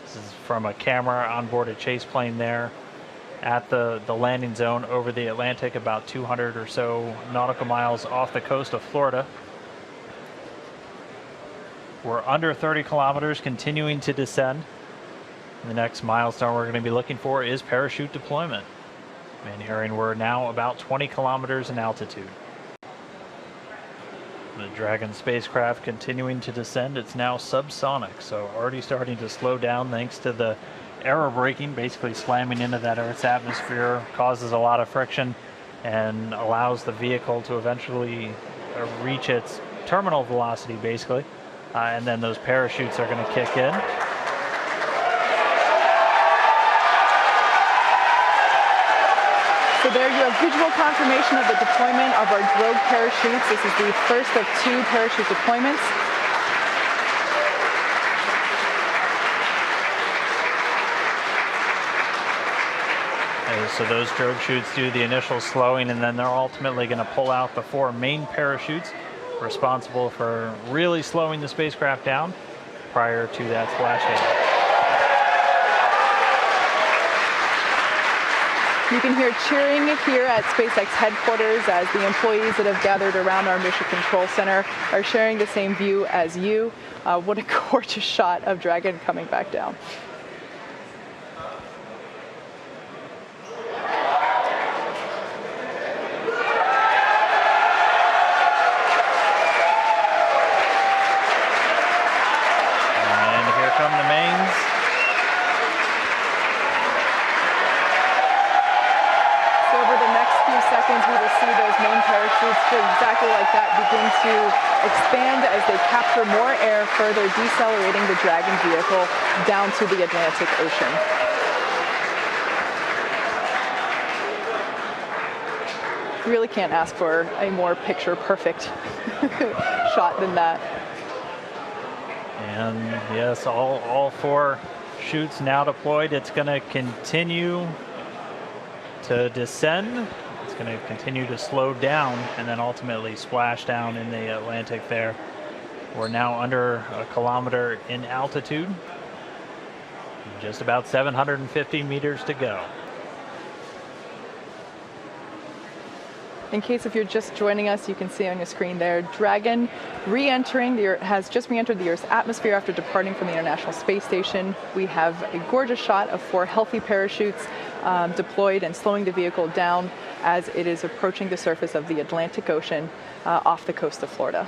This is from a camera on board a chase plane there at the landing zone over the Atlantic, about 200 or so nautical miles off the coast of Florida. We're under 30 kilometers, continuing to descend. The next milestone we're going to be looking for is parachute deployment. And hearing we're now about 20 kilometers in altitude. The Dragon spacecraft continuing to descend. It's now subsonic, so already starting to slow down thanks to the aerobraking, basically slamming into that Earth's atmosphere, causes a lot of friction and allows the vehicle to eventually reach its terminal velocity, basically. And then those parachutes are going to kick in. So there you have visual confirmation of the deployment of our drogue parachutes. This is the first of 2 parachute deployments. So those drogue chutes do the initial slowing, and then they're ultimately going to pull out the 4 main parachutes, responsible for really slowing the spacecraft down prior to that splashdown. You can hear cheering here at SpaceX headquarters as the employees that have gathered around our Mission Control Center are sharing the same view as you. What a gorgeous shot of Dragon coming back down. From the mains. So over the next few seconds, we will see those main parachutes exactly like that begin to expand as they capture more air, further decelerating the Dragon vehicle down to the Atlantic Ocean. Really can't ask for a more picture-perfect shot than that. And yes, all 4 chutes now deployed. It's going to continue to descend. It's going to continue to slow down and then ultimately splash down in the Atlantic there. We're now under a kilometer in altitude. Just about 750 meters to go. In case if you're just joining us, you can see on your screen there, Dragon has just re-entered the Earth's atmosphere after departing from the International Space Station. We have a gorgeous shot of 4 healthy parachutes deployed and slowing the vehicle down as it is approaching the surface of the Atlantic Ocean off the coast of Florida.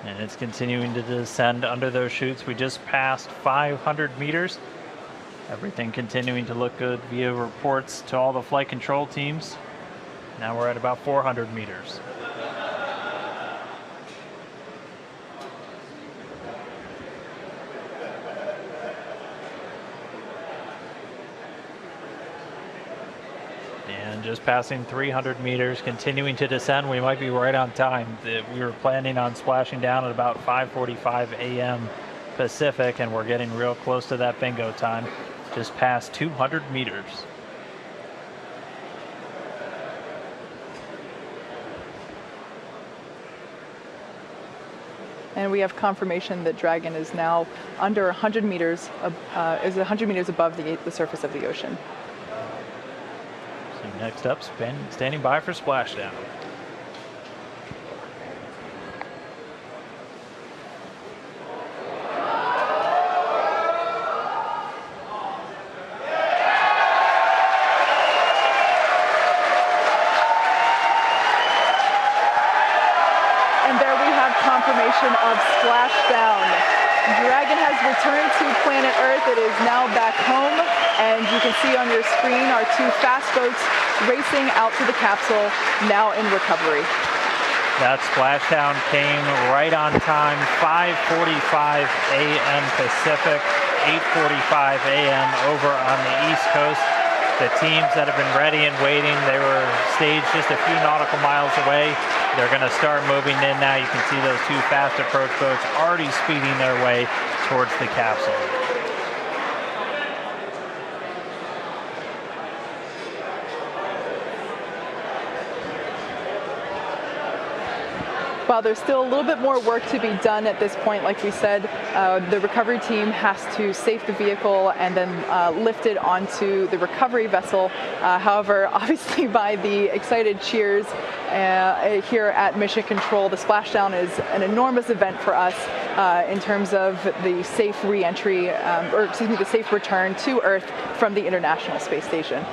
And it's continuing to descend under those chutes. We just passed 500 meters. Everything continuing to look good via reports to all the flight control teams. Now we're at about 400 meters. And just passing 300 meters, continuing to descend. We might be right on time. We were planning on splashing down at about 5:45 a.m. Pacific, and we're getting real close to that bingo time. Just past 200 meters. And we have confirmation that Dragon is now under 100 meters, is 100 meters above the surface of the ocean. So next up, standing by for splashdown. Of splashdown. Dragon has returned to planet Earth. It is now back home, and you can see on your screen our 2 fast boats racing out to the capsule, now in recovery. That splashdown came right on time, 5:45 a.m. Pacific, 8:45 a.m. over on the East Coast. The teams that have been ready and waiting, they were staged just a few nautical miles away. They're going to start moving in now. You can see those 2 fast approach boats already speeding their way towards the capsule. While there's still a little bit more work to be done at this point, like we said, the recovery team has to safe the vehicle and then lift it onto the recovery vessel. However, obviously by the excited cheers here at Mission Control, the splashdown is an enormous event for us in terms of the safe re-entry, the safe return to Earth from the International Space Station.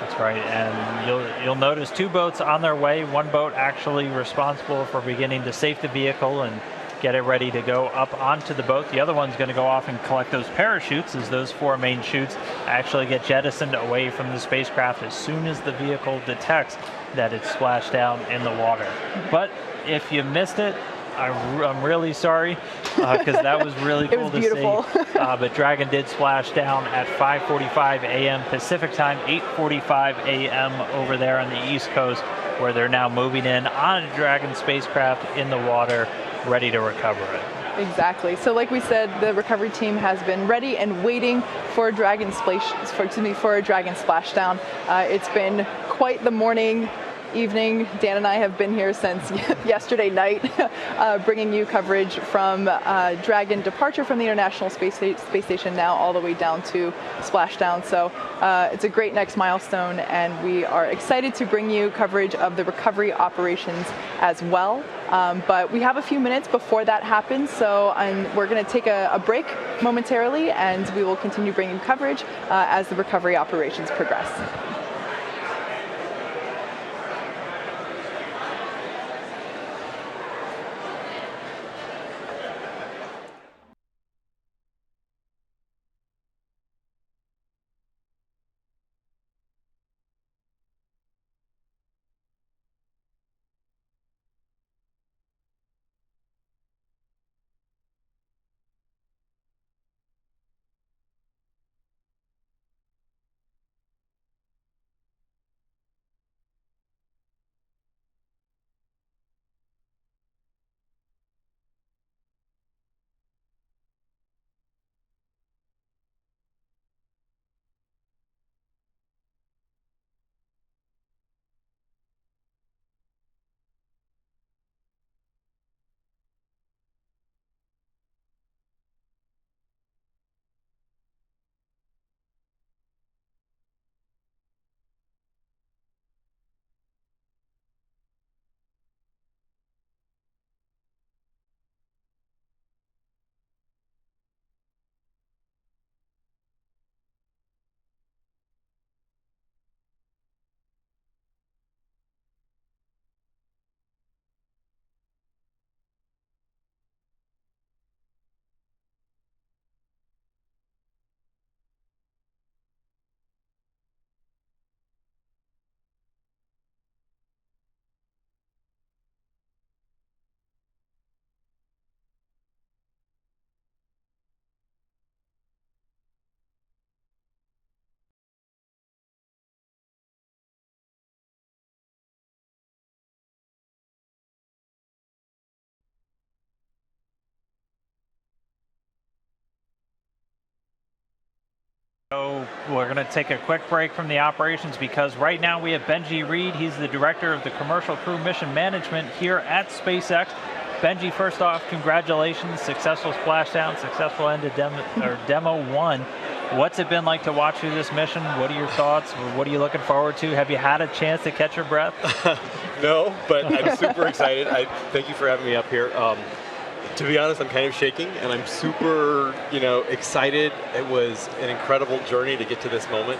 That's right, and you'll notice 2 boats on their way. One boat actually responsible for beginning to safe the vehicle and get it ready to go up onto the boat. The other one's going to go off and collect those parachutes as those 4 main chutes actually get jettisoned away from the spacecraft as soon as the vehicle detects that it's splashed down in the water. But if you missed it, I'm really sorry because that was really cool to see. But Dragon did splash down at 5:45 a.m. Pacific time, 8:45 a.m. over there on the East Coast, where they're now moving in on a Dragon spacecraft in the water, ready to recover it. Exactly. So like we said, the recovery team has been ready and waiting for a Dragon splashdown. It's been quite the morning, evening. Dan and I have been here since yesterday night, bringing you coverage from Dragon departure from the International Space Station now all the way down to splashdown. So it's a great next milestone, and we are excited to bring you coverage of the recovery operations as well. But we have a few minutes before that happens, so we're going to take a break momentarily, and we will continue bringing coverage as the recovery operations progress. So we're going to take a quick break from the operations because right now we have Benji Reed. He's the director of the Commercial Crew Mission Management here at SpaceX. Benji, first off, congratulations. Successful splashdown, successful end of demo 1. What's it been like to watch through this mission? What are your thoughts? What are you looking forward to? Have you had a chance to catch your breath? No, but I'm super excited. Thank you for having me up here. To be honest, I'm kind of shaking, and I'm super, excited. It was an incredible journey to get to this moment.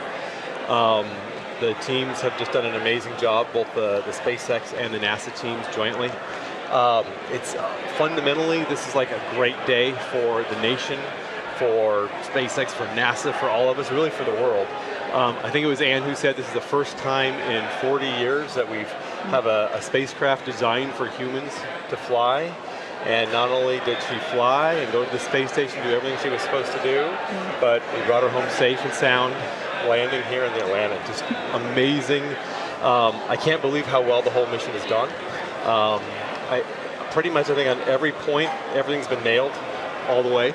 The teams have just done an amazing job, both the SpaceX and the NASA teams jointly. It's fundamentally, this is like a great day for the nation, for SpaceX, for NASA, for all of us, really for the world. I think it was Ann who said this is the first time in 40 years that we've have a spacecraft designed for humans to fly. And not only did she fly and go to the space station, do everything she was supposed to do, but we brought her home safe and sound, landing here in the Atlantic. Just amazing. I can't believe how well the whole mission has done. Pretty much, I think on every point, everything's been nailed all the way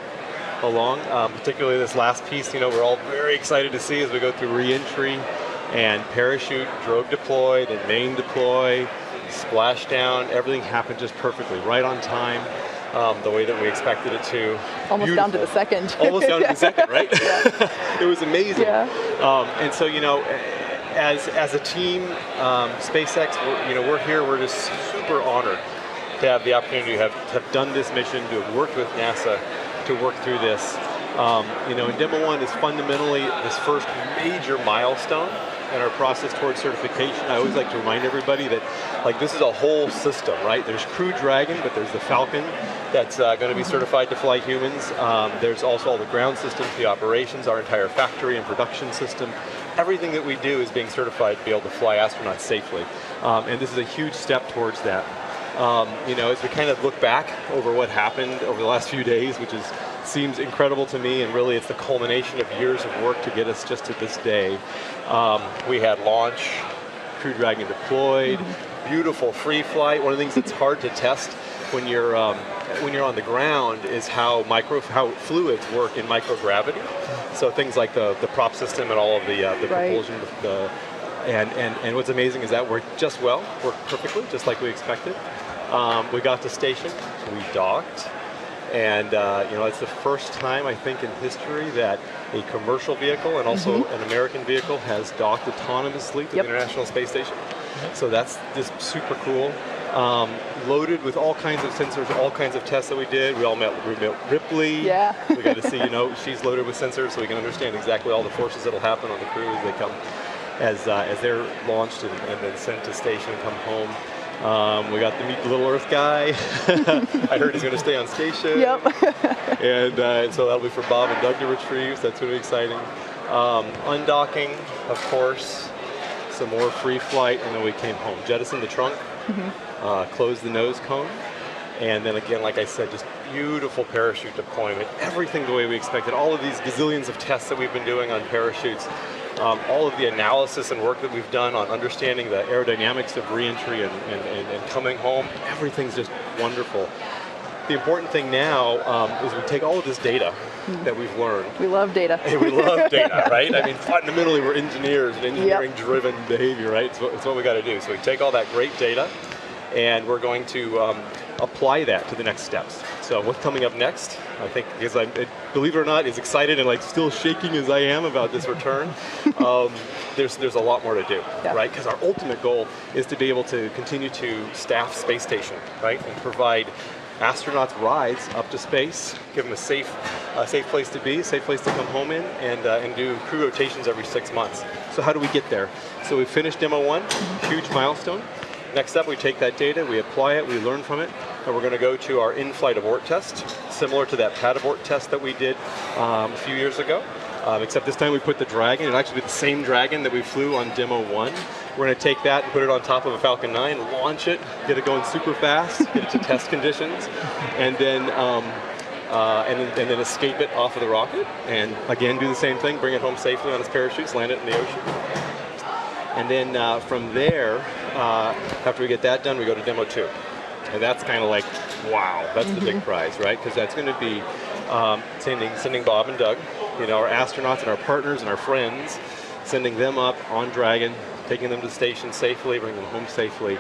along. Particularly this last piece, we're all very excited to see as we go through re-entry and parachute, drogue deploy, then main deploy, splashdown. Everything happened just perfectly, right on time, the way that we expected it to. Almost down to the second. Almost down to the second, right? Yeah. It was amazing. Yeah. And so, as a team, SpaceX, we're here. We're just super honored to have the opportunity to have done this mission, to have worked with NASA to work through this. And Demo 1 is fundamentally this first major milestone in our process towards certification. I always like to remind everybody that this is a whole system, right? There's Crew Dragon, but there's the Falcon that's going to be certified to fly humans. There's also all the ground systems, the operations, our entire factory and production system. Everything that we do is being certified to be able to fly astronauts safely. And this is a huge step towards that. As we kind of look back over what happened over the last few days, which seems incredible to me, and really it's the culmination of years of work to get us just to this day. We had launch, Crew Dragon deployed, beautiful free flight. One of the things that's hard to test when you're on the ground is how fluids work in microgravity. So things like the prop system and all of the propulsion. And what's amazing is that worked just well, worked perfectly, just like we expected. We got to station, we docked, and it's the first time I think in history that a commercial vehicle and also an American vehicle has docked autonomously to the International Space Station. So that's just super cool. Loaded with all kinds of sensors, all kinds of tests that we did. We met Ripley. Yeah. We got to see, she's loaded with sensors so we can understand exactly all the forces that'll happen on the crew as they come, as they're launched and then sent to station and come home. We got to meet the Little Earth guy. I heard he's going to stay on station. Yep. and so that'll be for Bob and Doug to retrieve, so that's really exciting. Undocking, of course, some more free flight, and then we came home. Jettisoned the trunk, closed the nose cone, and then again, like I said, just beautiful parachute deployment. Everything the way we expected. All of these gazillions of tests that we've been doing on parachutes. All of the analysis and work that we've done on understanding the aerodynamics of reentry and coming home, everything's just wonderful. The important thing now is we take all of this data that we've learned. We love data. We love data, right? I mean, fundamentally, we're engineers and engineering-driven behavior, right? It's what we got to do. So we take all that great data, and we're going to apply that to the next steps. So what's coming up next? I think, because believe it or not, as excited and still shaking as I am about this return, there's a lot more to do, right? Because our ultimate goal is to be able to continue to staff space station, right, and provide astronauts rides up to space, give them a safe place to be, a safe place to come home in, and do crew rotations every 6 months. So how do we get there? So we finished Demo 1, huge milestone. Next up, we take that data, we apply it, we learn from it, and we're going to go to our in-flight abort test, similar to that pad abort test that we did a few years ago, except this time we put the Dragon. It'll actually be the same Dragon that we flew on Demo 1. We're going to take that and put it on top of a Falcon 9, launch it, get it going super fast, get it to test conditions, and then escape it off of the rocket, and again do the same thing, bring it home safely on its parachutes, land it in the ocean. And then from there, after we get that done, we go to Demo 2. And that's kind of like, wow, that's the big prize, right? Because that's going to be sending Bob and Doug our astronauts and our partners and our friends, sending them up on Dragon, taking them to the station safely, bringing them home safely.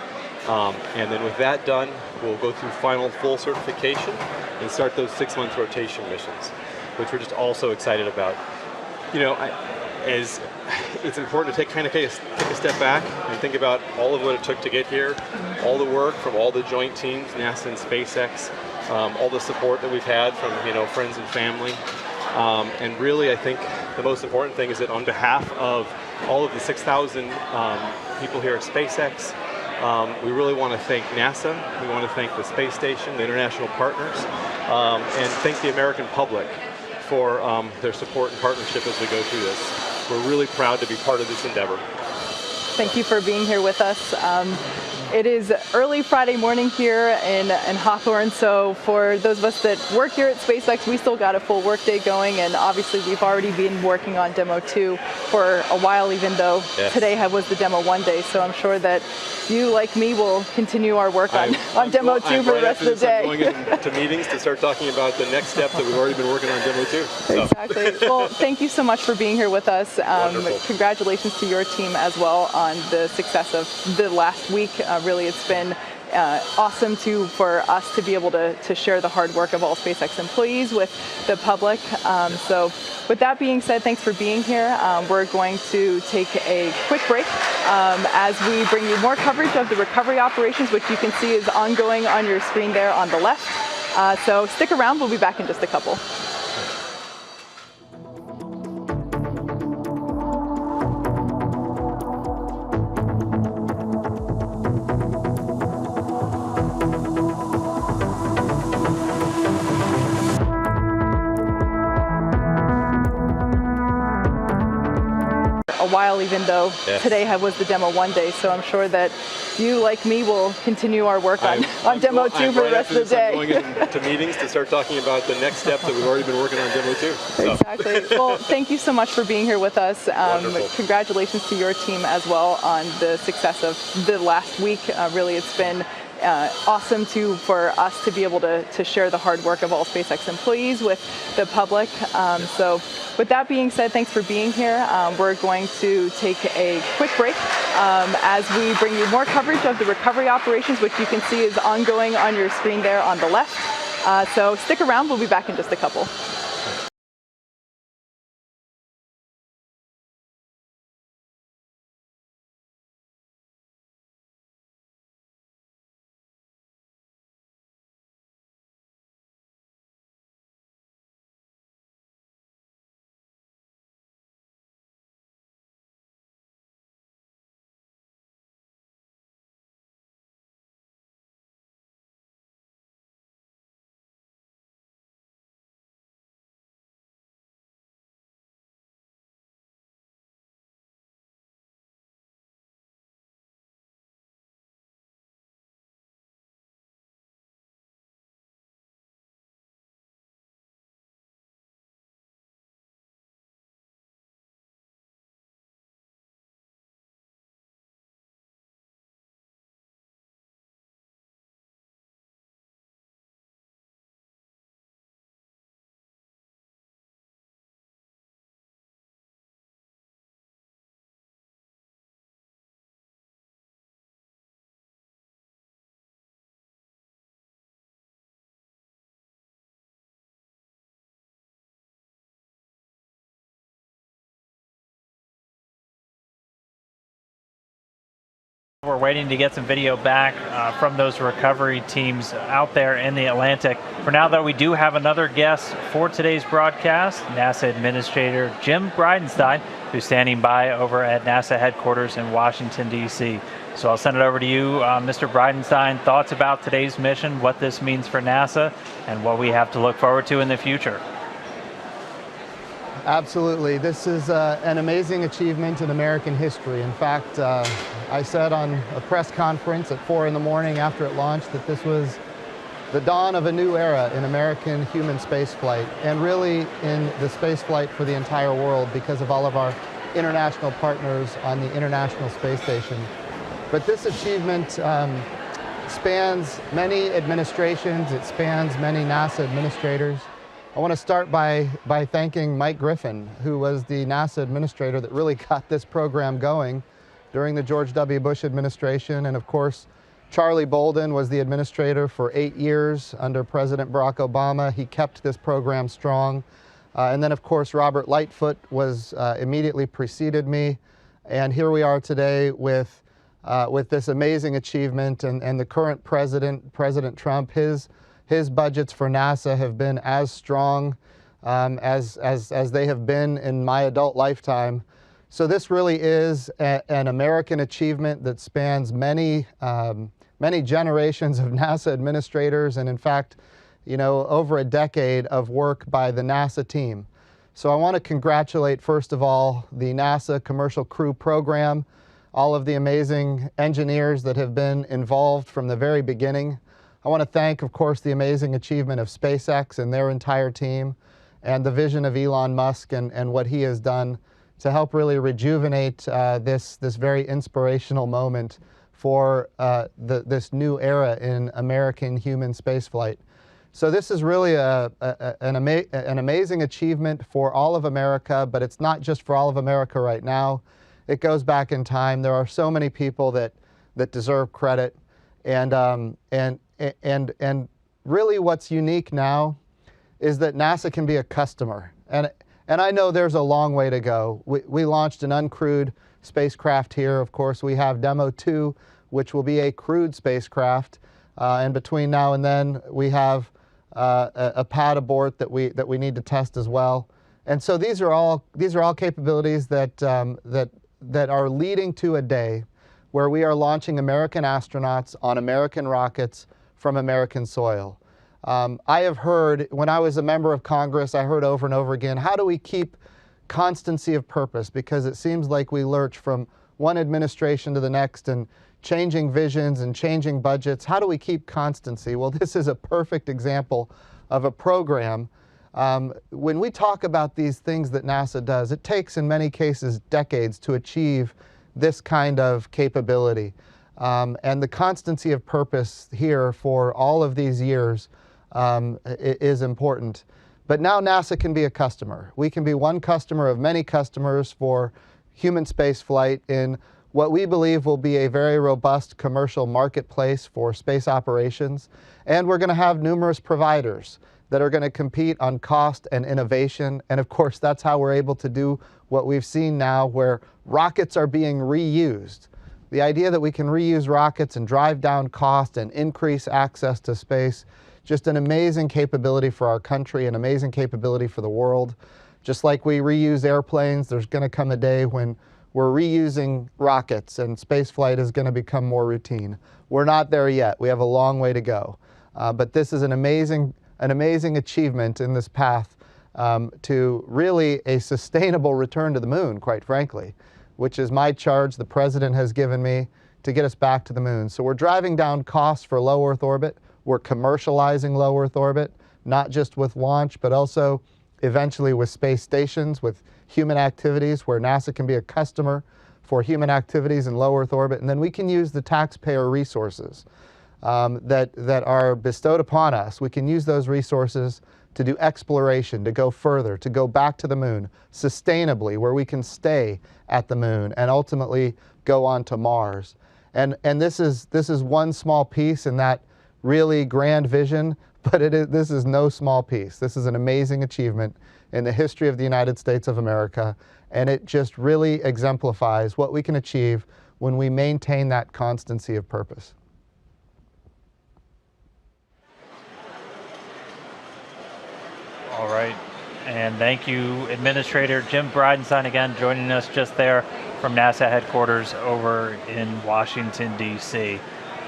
And then with that done, we'll go through final full certification and start those 6-month rotation missions, which we're just also excited about. It's important to take a step back and think about all of what it took to get here, all the work from all the joint teams, NASA and SpaceX, all the support that we've had from friends and family. And really, I think the most important thing is that on behalf of all of the 6,000 people here at SpaceX, we really want to thank NASA, we want to thank the space station, the international partners, and thank the American public for their support and partnership as we go through this. We're really proud to be part of this endeavor. Thank you for being here with us. It is early Friday morning here in Hawthorne, so for those of us that work here at SpaceX, we still got a full workday going, and obviously we've already been working on Demo 2 for a while, even though today was the Demo 1 day, so I'm sure that you, like me, will continue our work on Demo 2 for the rest of the day. I'm going into meetings to start talking about the next steps that we've already been working on Demo 2. So. Exactly. Well, thank you so much for being here with us. Congratulations to your team as well on the success of the last week. Really, it's been awesome for us to be able to share the hard work of all SpaceX employees with the public. So with that being said, thanks for being here. We're going to take a quick break as we bring you more coverage of the recovery operations, which you can see is ongoing on your screen there on the left. So stick around, we'll be back in just a couple. While, even though today was the Demo 1 day, so I'm sure that you, like me, will continue our work on Demo 2 for the rest of the day. I'm going into meetings to start talking about the next steps that we've already been working on Demo 2. So. Exactly. Well, thank you so much for being here with us. Congratulations to your team as well on the success of the last week. Really, it's been awesome for us to be able to share the hard work of all SpaceX employees with the public. So with that being said, thanks for being here. We're going to take a quick break as we bring you more coverage of the recovery operations, which you can see is ongoing on your screen there on the left. So stick around, we'll be back in just a couple. We're waiting to get some video back from those recovery teams out there in the Atlantic. For now, though, we do have another guest for today's broadcast, NASA Administrator Jim Bridenstine, who's standing by over at NASA headquarters in Washington, D.C. So I'll send it over to you, Mr. Bridenstine. Thoughts about today's mission, what this means for NASA, and what we have to look forward to in the future. Absolutely. This is an amazing achievement in American history. In fact, I said on a press conference at 4 in the morning after it launched that this was the dawn of a new era in American human spaceflight, and really in the spaceflight for the entire world because of all of our international partners on the International Space Station. But this achievement spans many administrations, it spans many NASA administrators. I want to start by thanking Mike Griffin, who was the NASA administrator that really got this program going during the George W. Bush administration. And of course, Charlie Bolden was the administrator for 8 years under President Barack Obama. He kept this program strong. And then of course, Robert Lightfoot was immediately preceded me. And here we are today with this amazing achievement, and the current president, President Trump, his budgets for NASA have been as strong as they have been in my adult lifetime. So this really is an American achievement that spans many generations of NASA administrators, and in fact, over a decade of work by the NASA team. So I want to congratulate, first of all, the NASA Commercial Crew Program, all of the amazing engineers that have been involved from the very beginning. I want to thank, of course, the amazing achievement of SpaceX and their entire team, and the vision of Elon Musk and what he has done to help really rejuvenate this very inspirational moment for this new era in American human spaceflight. So this is really an amazing achievement for all of America, but it's not just for all of America right now. It goes back in time. There are so many people that deserve credit, and really what's unique now is that NASA can be a customer. And I know there's a long way to go. We launched an uncrewed spacecraft here. Of course, we have Demo 2, which will be a crewed spacecraft. And between now and then, we have a pad abort that we need to test as well. And so these are all capabilities that are leading to a day where we are launching American astronauts on American rockets from American soil. I have heard, when I was a member of Congress, I heard over and over again, how do we keep constancy of purpose? Because it seems like we lurch from one administration to the next and changing visions and changing budgets. How do we keep constancy? Well, this is a perfect example of a program. When we talk about these things that NASA does, it takes in many cases decades to achieve this kind of capability. And the constancy of purpose here for all of these years is important. But now NASA can be a customer. We can be one customer of many customers for human space flight in what we believe will be a very robust commercial marketplace for space operations. And we're going to have numerous providers that are going to compete on cost and innovation. And of course, that's how we're able to do what we've seen now, where rockets are being reused. The idea that we can reuse rockets and drive down cost and increase access to space, just an amazing capability for our country, an amazing capability for the world. Just like we reuse airplanes, there's going to come a day when we're reusing rockets and spaceflight is going to become more routine. We're not there yet. We have a long way to go. But this is an amazing achievement in this path to really a sustainable return to the moon, quite frankly, which is my charge the President has given me to get us back to the moon. So we're driving down costs for low Earth orbit. We're commercializing low Earth orbit, not just with launch, but also eventually with space stations, with human activities, where NASA can be a customer for human activities in low Earth orbit. And then we can use the taxpayer resources that are bestowed upon us. We can use those resources to do exploration, to go further, to go back to the moon sustainably, where we can stay at the moon and ultimately go on to Mars. And this is one small piece in that really grand vision, but this is no small piece. This is an amazing achievement in the history of the United States of America, and it just really exemplifies what we can achieve when we maintain that constancy of purpose. All right, and thank you, Administrator Jim Bridenstine, again joining us just there from NASA headquarters over in Washington, D.C.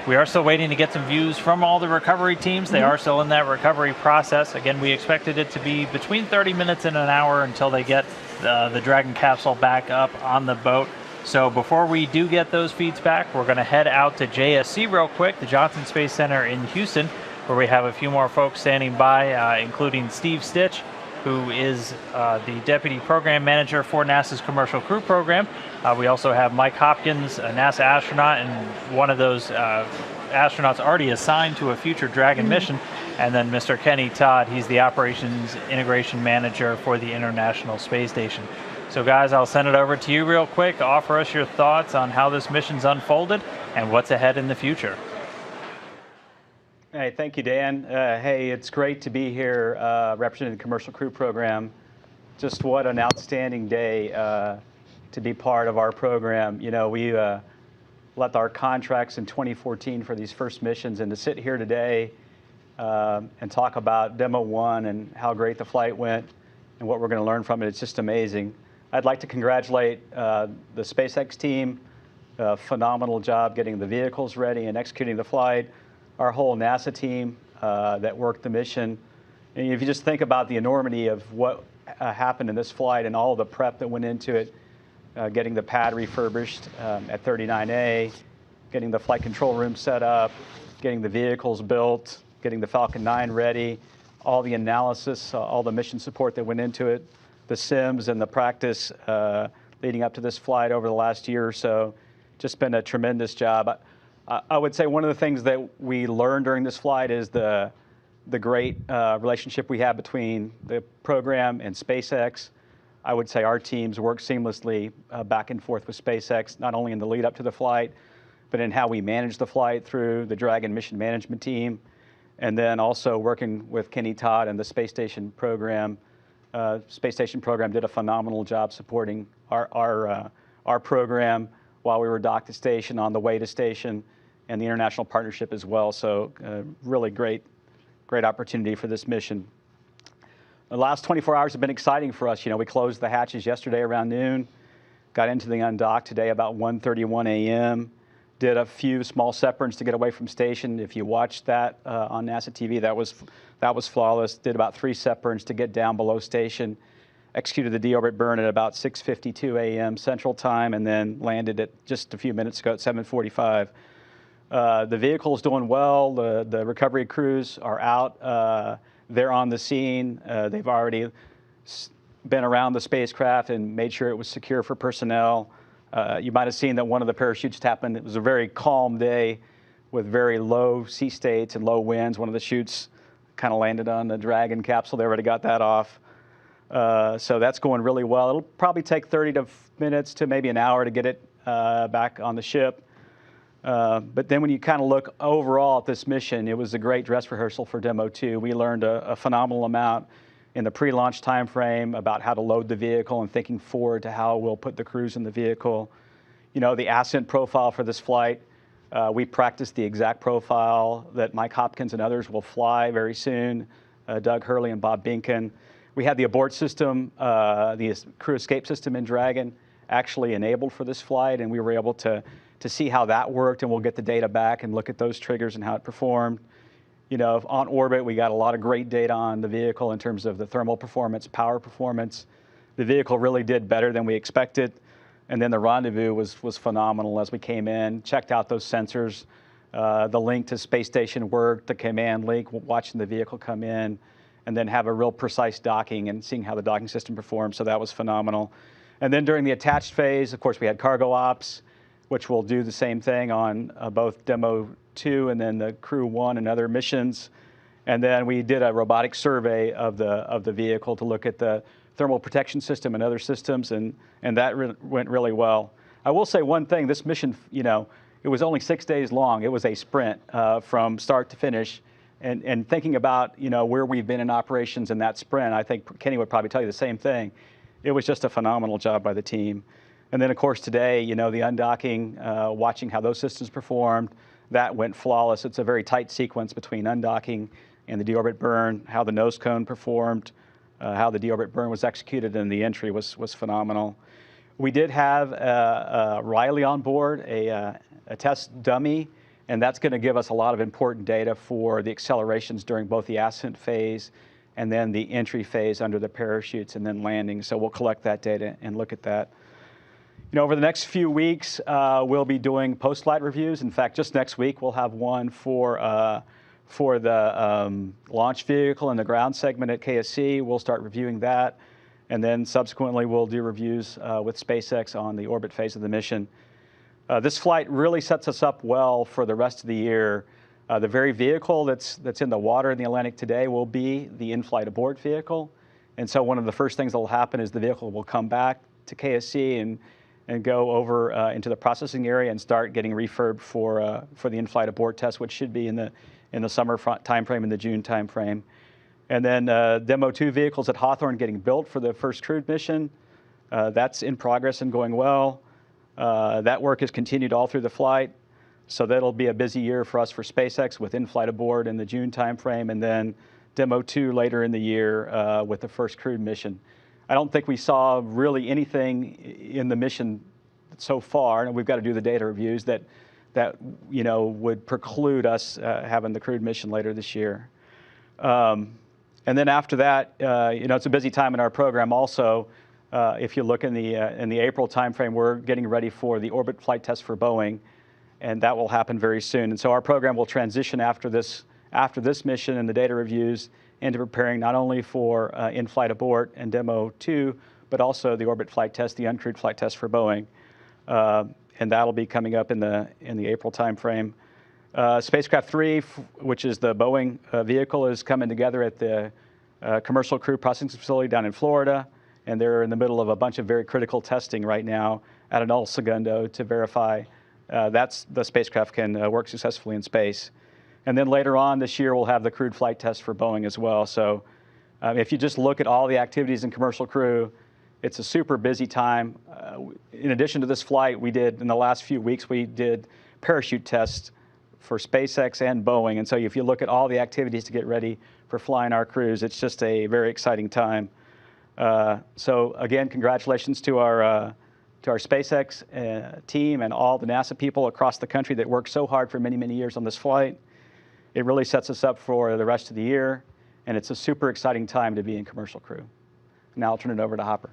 We are still waiting to get some views from all the recovery teams. They are still in that recovery process. Again, we expected it to be between 30 minutes and an hour until they get the Dragon capsule back up on the boat. So before we do get those feeds back, we're going to head out to JSC real quick, the Johnson Space Center in Houston, where we have a few more folks standing by, including Steve Stitch who is the Deputy Program Manager for NASA's Commercial Crew Program. We also have Mike Hopkins, a NASA astronaut, and one of those astronauts already assigned to a future Dragon mission. And then Mr. Kenny Todd, he's the Operations Integration Manager for the International Space Station. So guys, I'll send it over to you real quick. Offer us your thoughts on how this mission's unfolded and what's ahead in the future. Hey, thank you, Dan. Hey, it's great to be here representing the Commercial Crew Program. Just what an outstanding day to be part of our program. You know, we left our contracts in 2014 for these first missions, and to sit here today and talk about Demo 1 and how great the flight went and what we're going to learn from it, it's just amazing. I'd like to congratulate the SpaceX team. Phenomenal job getting the vehicles ready and executing the flight. Our whole NASA team that worked the mission. And if you just think about the enormity of what happened in this flight and all the prep that went into it, getting the pad refurbished at 39A, getting the flight control room set up, getting the vehicles built, getting the Falcon 9 ready, all the analysis, all the mission support that went into it, the sims and the practice leading up to this flight over the last year or so. Just been a tremendous job. I would say one of the things that we learned during this flight is the great relationship we have between the program and SpaceX. I would say our teams work seamlessly back and forth with SpaceX, not only in the lead up to the flight, but in how we manage the flight through the Dragon mission management team, and then also working with Kenny Todd and the Space Station program. Space Station program did a phenomenal job supporting our program while we were docked to station, on the way to station, and the international partnership as well. So really great opportunity for this mission. The last 24 hours have been exciting for us. You know, we closed the hatches yesterday around noon, got into the undocked today about 1:31 a.m., did a few small separations to get away from station. If you watched that on NASA TV, that was flawless. Did about 3 separations to get down below station, executed the deorbit burn at about 6:52 a.m. Central Time, and then landed it just a few minutes ago at 7:45. The vehicle's doing well. The recovery crews are out. They're on the scene. They've already been around the spacecraft and made sure it was secure for personnel. You might have seen that one of the parachutes happened. It was a very calm day with very low sea states and low winds. One of the chutes kind of landed on the Dragon capsule. They already got that off. So that's going really well. It'll probably take 30 minutes to maybe an hour to get it back on the ship. But then when you kind of look overall at this mission, it was a great dress rehearsal for Demo 2. We learned a phenomenal amount in the pre-launch time frame about how to load the vehicle and thinking forward to how we'll put the crews in the vehicle. You know, the ascent profile for this flight, we practiced the exact profile that Mike Hopkins and others will fly very soon, Doug Hurley and Bob Binkin. We had the Abort system, the crew escape system in Dragon actually enabled for this flight, and we were able to see how that worked, and we'll get the data back and look at those triggers and how it performed. You know, on orbit, we got a lot of great data on the vehicle in terms of the thermal performance, power performance. The vehicle really did better than we expected. And then the rendezvous was phenomenal as we came in, checked out those sensors. The link to space station worked, the command link, watching the vehicle come in, and then have a real precise docking and seeing how the docking system performed. So that was phenomenal. And then during the attached phase, of course, we had cargo ops, which will do the same thing on both Demo 2 and then the Crew 1 and other missions. And then we did a robotic survey of the vehicle to look at the thermal protection system and other systems, and that went really well. I will say one thing, this mission, you know, it was only 6 days long. It was a sprint from start to finish. And thinking about, you know, where we've been in operations in that sprint, I think Kenny would probably tell you the same thing. It was just a phenomenal job by the team. And then, of course, today, you know, the undocking, watching how those systems performed, that went flawless. It's a very tight sequence between undocking and the deorbit burn, how the nose cone performed, how the deorbit burn was executed, and the entry was phenomenal. We did have Riley on board, a test dummy, and that's going to give us a lot of important data for the accelerations during both the ascent phase and then the entry phase under the parachutes and then landing. So we'll collect that data and look at that. You know, over the next few weeks, we'll be doing post-flight reviews. In fact, just next week, we'll have one for for the launch vehicle and the ground segment at KSC. We'll start reviewing that, and then subsequently we'll do reviews with SpaceX on the orbit phase of the mission. This flight really sets us up well for the rest of the year. The very vehicle that's in the water in the Atlantic today will be the in-flight abort vehicle. And so one of the first things that will happen is the vehicle will come back to KSC and go over into the processing area and start getting refurbed for the in-flight abort test, which should be in the summer timeframe, in the June timeframe. And then Demo 2 vehicles at Hawthorne getting built for the first crewed mission. That's in progress and going well. That work has continued all through the flight. So that'll be a busy year for us for SpaceX with in-flight abort in the June timeframe, and then Demo 2 later in the year with the first crewed mission. I don't think we saw really anything in the mission so far, and we've got to do the data reviews that would preclude us having the crewed mission later this year. And then after that, it's a busy time in our program also. If you look in the April timeframe, we're getting ready for the orbit flight test for Boeing, and that will happen very soon. And so our program will transition after this mission and the data reviews into preparing not only for in-flight abort and Demo 2, but also the orbit flight test, the uncrewed flight test for Boeing. And that'll be coming up in the April timeframe. Spacecraft 3, which is the Boeing vehicle, is coming together at the Commercial Crew Processing Facility down in Florida, and they're in the middle of a bunch of very critical testing right now at an El Segundo to verify that the spacecraft can work successfully in space. And then later on this year, we'll have the crewed flight test for Boeing as well. So if you just look at all the activities in Commercial Crew, it's a super busy time. In addition to this flight, in the last few weeks, we did parachute tests for SpaceX and Boeing. And so if you look at all the activities to get ready for flying our crews, it's just a very exciting time. So again, congratulations to our SpaceX team and all the NASA people across the country that worked so hard for many, many years on this flight. It really sets us up for the rest of the year, and it's a super exciting time to be in Commercial Crew. Now I'll turn it over to Hopper.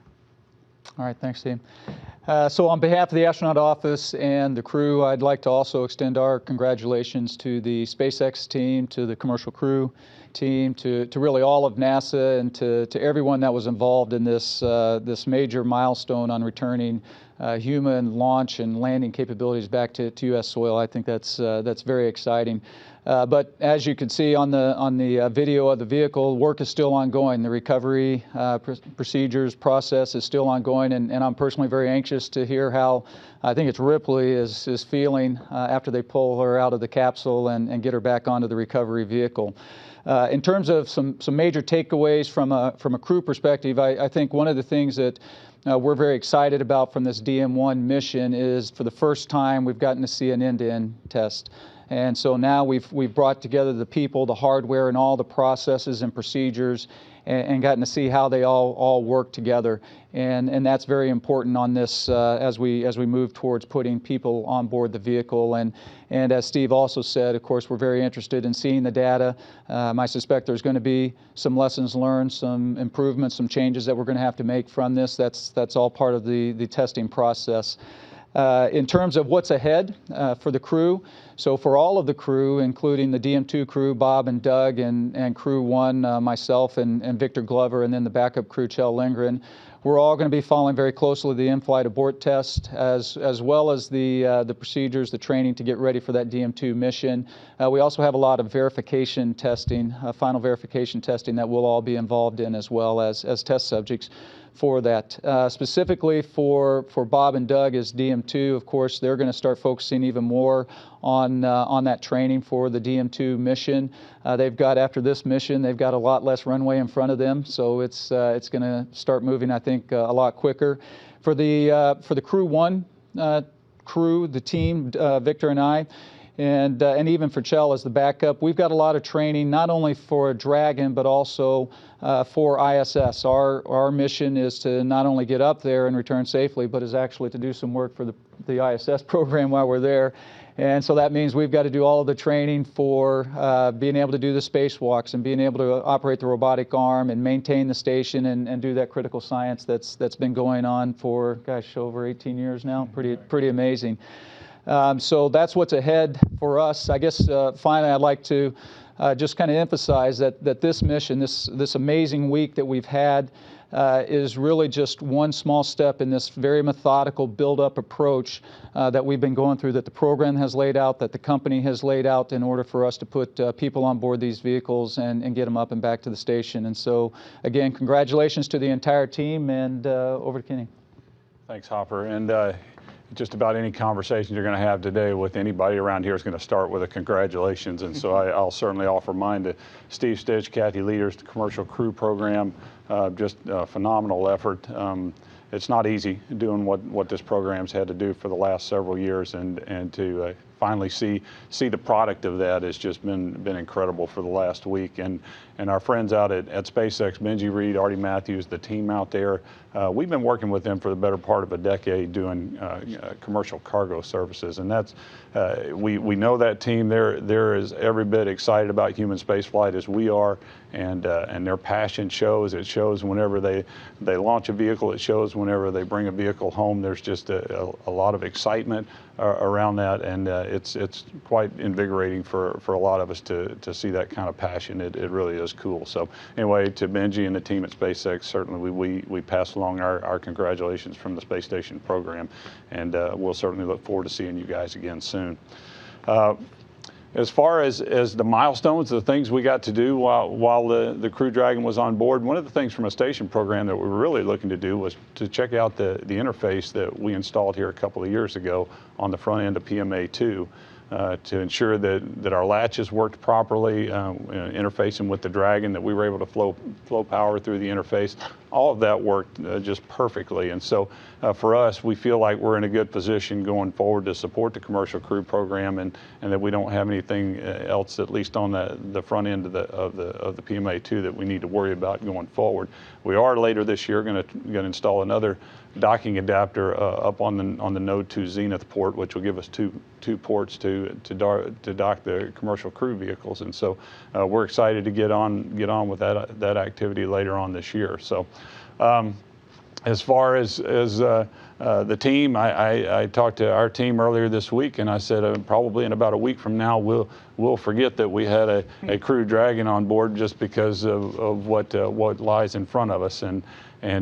All right, thanks, Steve. So on behalf of the astronaut office and the crew, I'd like to also extend our congratulations to the SpaceX team, to the Commercial Crew team, to really all of NASA, and to everyone that was involved in this major milestone on returning human launch and landing capabilities back to U.S. soil. I think that's very exciting. But as you can see on the video of the vehicle, work is still ongoing. The recovery procedures process is still ongoing, and I'm personally very anxious to hear how I think it's Ripley is feeling after they pull her out of the capsule and get her back onto the recovery vehicle. In terms of some major takeaways from a crew perspective, I think one of the things that we're very excited about from this DM1 mission is, for the first time, we've gotten to see an end-to-end test. And so now we've brought together the people, the hardware, and all the processes and procedures, and gotten to see how they all work together. And that's very important on this as we move towards putting people on board the vehicle. And as Steve also said, of course, we're very interested in seeing the data. I suspect there's going to be some lessons learned, some improvements, some changes that we're going to have to make from this. That's all part of the testing process. In terms of what's ahead for the crew, so for all of the crew, including the DM2 crew, Bob and Doug, and Crew 1, myself and Victor Glover, and then the backup crew, Kjell Lindgren, we're all going to be following very closely the in-flight abort test, as well as the procedures, the training to get ready for that DM2 mission. We also have a lot of verification testing, final verification testing, that we'll all be involved in, as well as test subjects for that. Specifically for Bob and Doug as DM2, of course, they're going to start focusing even more on that training for the DM2 mission. They've got, after this mission, they've got a lot less runway in front of them, so it's going to start moving, I think, a lot quicker. For the Crew 1 crew, the team, Victor and I, and even for Kjell as the backup, we've got a lot of training, not only for Dragon, but also for ISS. Our mission is to not only get up there and return safely, but is actually to do some work for the ISS program while we're there. And so that means we've got to do all of the training for being able to do the spacewalks and being able to operate the robotic arm and maintain the station and do that critical science that's been going on for, gosh, over 18 years now. Pretty amazing. So that's what's ahead for us. I guess finally I'd like to just kind of emphasize that this mission, this amazing week that we've had, is really just one small step in this very methodical build-up approach that we've been going through, that the program has laid out, that the company has laid out in order for us to put people on board these vehicles and get them up and back to the station. And so, again, congratulations to the entire team, and over to Kenny. Thanks, Hopper. And just about any conversation you're going to have today with anybody around here is going to start with a congratulations. And so I'll certainly offer mine to Steve Stitch, Kathy Leaders, the commercial crew program. Just a phenomenal effort. It's not easy doing what this program's had to do for the last several years, and to finally see the product of that has just been incredible for the last week. And our friends out at SpaceX, Benji Reed, Artie Matthews, the team out there, we've been working with them for the better part of a decade doing commercial cargo services, and that's we know that team. They're as every bit excited about human spaceflight as we are, and their passion shows. It shows whenever they launch a vehicle. It shows whenever they bring a vehicle home. There's just a lot of excitement around that, and it's quite invigorating for a lot of us to see that kind of passion. It really is cool. So anyway, to Benji and the team at SpaceX, certainly we pass along our congratulations from the space station program, and we'll certainly look forward to seeing you guys again soon. As far as the milestones, the things we got to do while the Crew Dragon was on board, one of the things from a station program that we were really looking to do was to check out the interface that we installed here a couple of years ago on the front end of PMA-2 to ensure that our latches worked properly, interfacing with the Dragon, that we were able to flow power through the interface. All of that worked just perfectly. And so for us, we feel like we're in a good position going forward to support the commercial crew program, and that we don't have anything else, at least on the front end of the PMA-2, that we need to worry about going forward. We are later this year going to install another docking adapter up on the Node 2 Zenith port, which will give us two ports to dock the commercial crew vehicles. And so we're excited to get on with that activity later on this year. So as far as the team, I talked to our team earlier this week, and I said probably in about a week from now we'll forget that we had a Crew Dragon on board, just because of what lies in front of us, and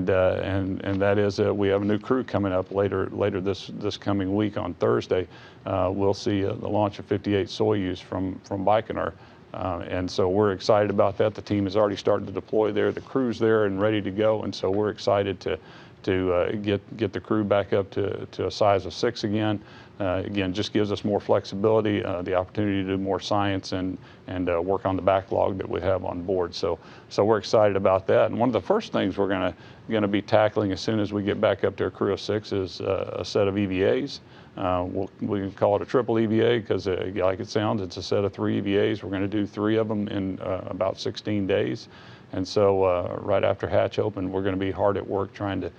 that is we have a new crew coming up later this coming week on Thursday. We'll see the launch of 58 Soyuz from Baikonur. And so we're excited about that. The team has already started to deploy there. The crew's there and ready to go, and so we're excited to get the crew back up to a size of 6 again. Again, just gives us more flexibility, the opportunity to do more science and work on the backlog that we have on board. So we're excited about that. And one of the first things we're going to be tackling as soon as we get back up to a crew of 6 is a set of EVAs. We can call it a triple EVA because, like it sounds, it's a set of 3 EVAs. We're going to do 3 of them in about 16 days. And so right after hatch open, we're going to be hard at work trying to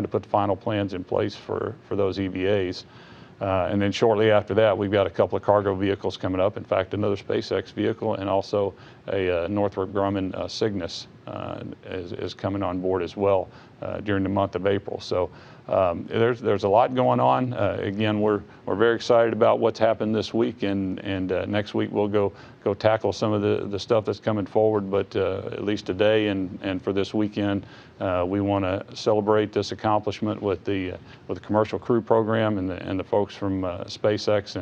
put the final plans in place for those EVAs. And then shortly after that, we've got a couple of cargo vehicles coming up. In fact, another SpaceX vehicle, and also a Northrop Grumman Cygnus is coming on board as well during the month of April. So there's a lot going on. Again, we're very excited about what's happened this week, and next week we'll go tackle some of the stuff that's coming forward. But at least today and for this weekend, we want to celebrate this accomplishment with the commercial crew program and the folks from SpaceX,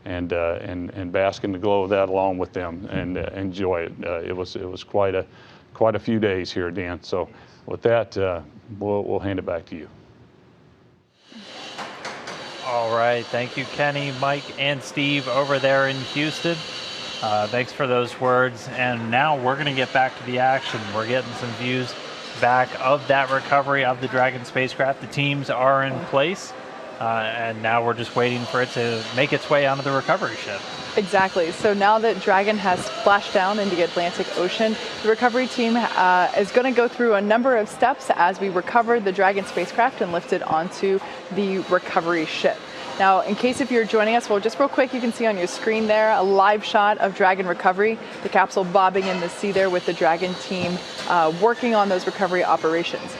and bask in the glow of that along with them and enjoy it. It was quite a few days here, Dan. So with that, we'll hand it back to you. All right, thank you, Kenny, Mike, and Steve over there in Houston. Thanks for those words. And now we're going to get back to the action. We're getting some views back of that recovery of the Dragon spacecraft. The teams are in place, and now we're just waiting for it to make its way onto the recovery ship. Exactly. So now that Dragon has splashed down in the Atlantic Ocean, the recovery team is going to go through a number of steps as we recover the Dragon spacecraft and lift it onto the recovery ship. Now, in case if you're joining us, well, just real quick, you can see on your screen there a live shot of Dragon recovery, the capsule bobbing in the sea there with the Dragon team working on those recovery operations.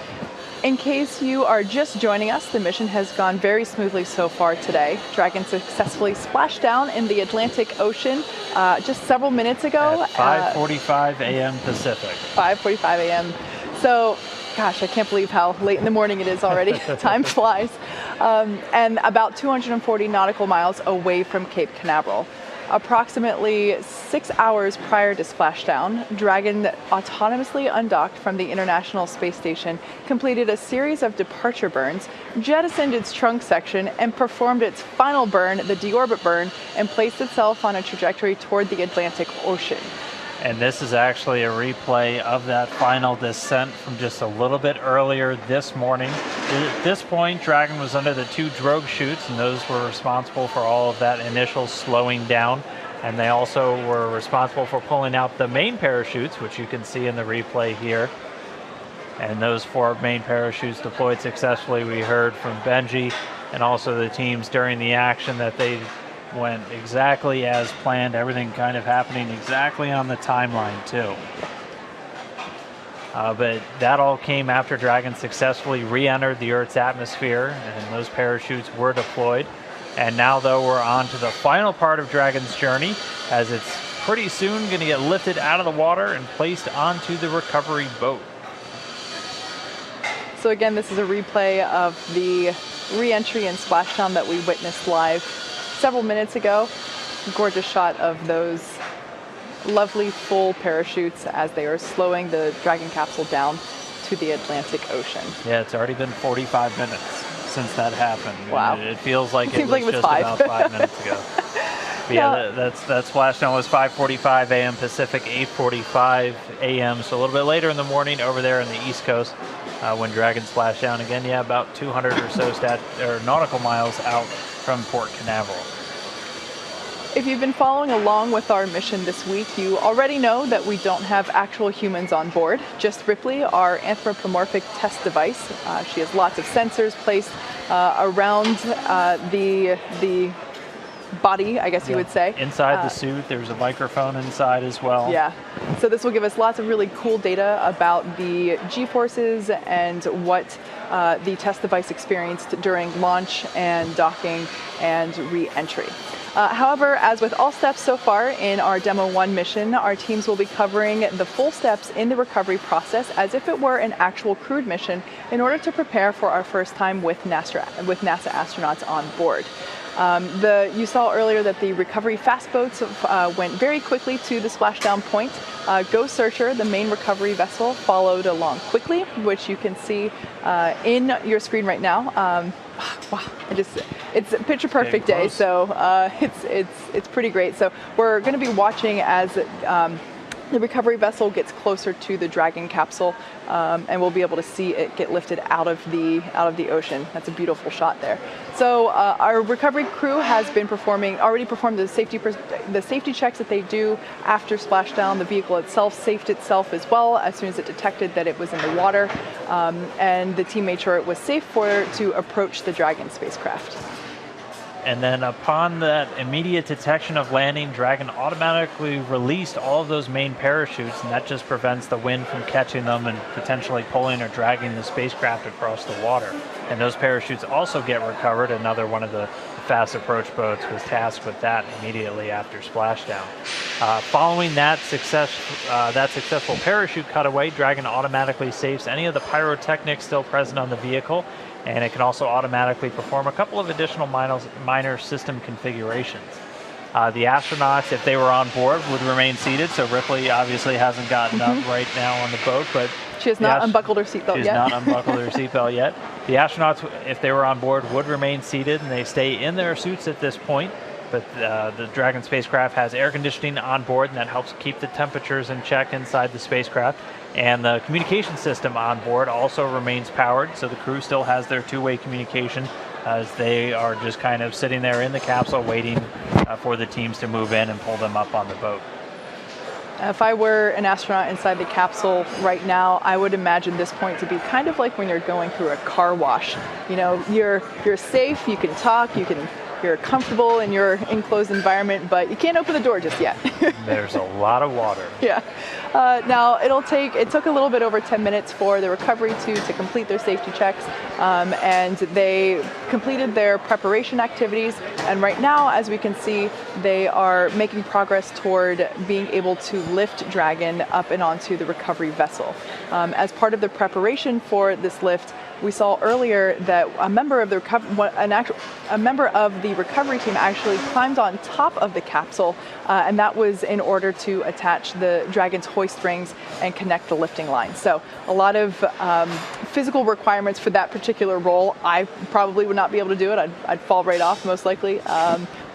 In case you are just joining us, the mission has gone very smoothly so far today. Dragon successfully splashed down in the Atlantic Ocean just several minutes ago. At 5:45 a.m. Pacific. 5:45 a.m. So, gosh, I can't believe how late in the morning it is already. Time flies. And about 240 nautical miles away from Cape Canaveral. Approximately 6 hours prior to splashdown, Dragon autonomously undocked from the International Space Station, completed a series of departure burns, jettisoned its trunk section, and performed its final burn, the deorbit burn, and placed itself on a trajectory toward the Atlantic Ocean. And this is actually a replay of that final descent from just a little bit earlier this morning. At this point, Dragon was under the 2 drogue chutes, and those were responsible for all of that initial slowing down. And they also were responsible for pulling out the main parachutes, which you can see in the replay here. And those 4 main parachutes deployed successfully. We heard from Benji and also the teams during the action that they went exactly as planned, everything kind of happening exactly on the timeline too. But that all came after Dragon successfully re-entered the Earth's atmosphere, and those parachutes were deployed. And now though, we're on to the final part of Dragon's journey, as it's pretty soon going to get lifted out of the water and placed onto the recovery boat. So again, this is a replay of the re-entry and splashdown that we witnessed live several minutes ago. Gorgeous shot of those lovely full parachutes as they are slowing the Dragon capsule down to the Atlantic Ocean. Yeah, it's already been 45 minutes since that happened. Wow. It feels like Seems like it was just 5. about 5 minutes ago. But yeah, that splashdown was 5:45 a.m. Pacific, 8:45 a.m. So a little bit later in the morning over there in the East Coast when Dragon splashed down again. Yeah, about 200 or so nautical miles out from Port Canaveral. If you've been following along with our mission this week, you already know that we don't have actual humans on board, just Ripley, our anthropomorphic test device. She has lots of sensors placed around the body, I guess you would say. Inside the suit, there's a microphone inside as well. Yeah, so this will give us lots of really cool data about the G-forces and what the test device experienced during launch and docking and re-entry. However, as with all steps so far in our Demo 1 mission, our teams will be covering the full steps in the recovery process as if it were an actual crewed mission in order to prepare for our first time with NASA astronauts on board. You saw earlier that the recovery fast boats went very quickly to the splashdown point. Go Searcher, the main recovery vessel, followed along quickly, which you can see in your screen right now. Wow, it's a picture perfect day, so it's pretty great. So we're going to be watching as the recovery vessel gets closer to the Dragon capsule, and we'll be able to see it get lifted out of the ocean. That's a beautiful shot there. So our recovery crew has been already performed the safety checks that they do after splashdown. The vehicle itself safed itself as well as soon as it detected that it was in the water, and the team made sure it was safe to approach the Dragon spacecraft. And then upon that immediate detection of landing, Dragon automatically released all of those main parachutes, and that just prevents the wind from catching them and potentially pulling or dragging the spacecraft across the water. And those parachutes also get recovered. Another one of the fast approach boats was tasked with that immediately after splashdown. Following that successful parachute cutaway, Dragon automatically saves any of the pyrotechnics still present on the vehicle, and it can also automatically perform a couple of additional minor system configurations. The astronauts, if they were on board, would remain seated, so Ripley obviously hasn't gotten up right now on the boat, but she has not unbuckled her seatbelt yet. She has not unbuckled her seatbelt yet. The astronauts, if they were on board, would remain seated, and they stay in their suits at this point. But the Dragon spacecraft has air conditioning on board, and that helps keep the temperatures in check inside the spacecraft. And the communication system on board also remains powered, so the crew still has their two-way communication as they are just kind of sitting there in the capsule waiting for the teams to move in and pull them up on the boat. If I were an astronaut inside the capsule right now, I would imagine this point to be kind of like when you're going through a car wash. You know, you're safe, you can talk, you can you're comfortable in your enclosed environment, but you can't open the door just yet. There's a lot of water. Yeah. Now it took a little bit over 10 minutes for the recovery to complete their safety checks, and they completed their preparation activities. And right now, as we can see, they are making progress toward being able to lift Dragon up and onto the recovery vessel. As part of the preparation for this lift, we saw earlier that a member of the recovery team actually climbed on top of the capsule, and that was in order to attach the Dragon's hoist rings and connect the lifting line. So a lot of physical requirements for that particular role. I probably would not be able to do it. I'd fall right off most likely.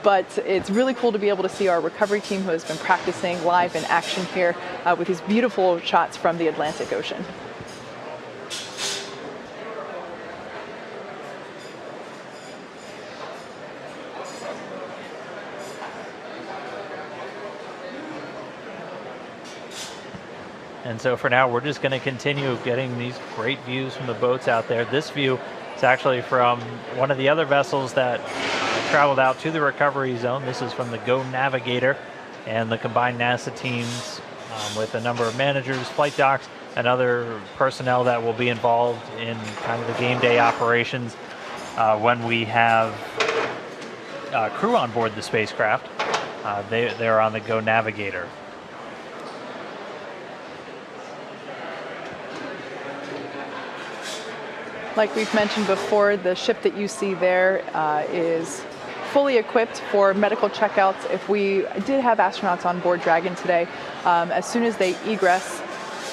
But it's really cool to be able to see our recovery team, who has been practicing live in action here with these beautiful shots from the Atlantic Ocean. And so for now, we're just going to continue getting these great views from the boats out there. This view is actually from one of the other vessels that traveled out to the recovery zone. This is from the Go Navigator and the combined NASA teams with a number of managers, flight docs, and other personnel that will be involved in kind of the game day operations when we have crew on board the spacecraft. They're on the Go Navigator. Like we've mentioned before, the ship that you see there is fully equipped for medical checkouts. If we did have astronauts on board Dragon today, as soon as they egress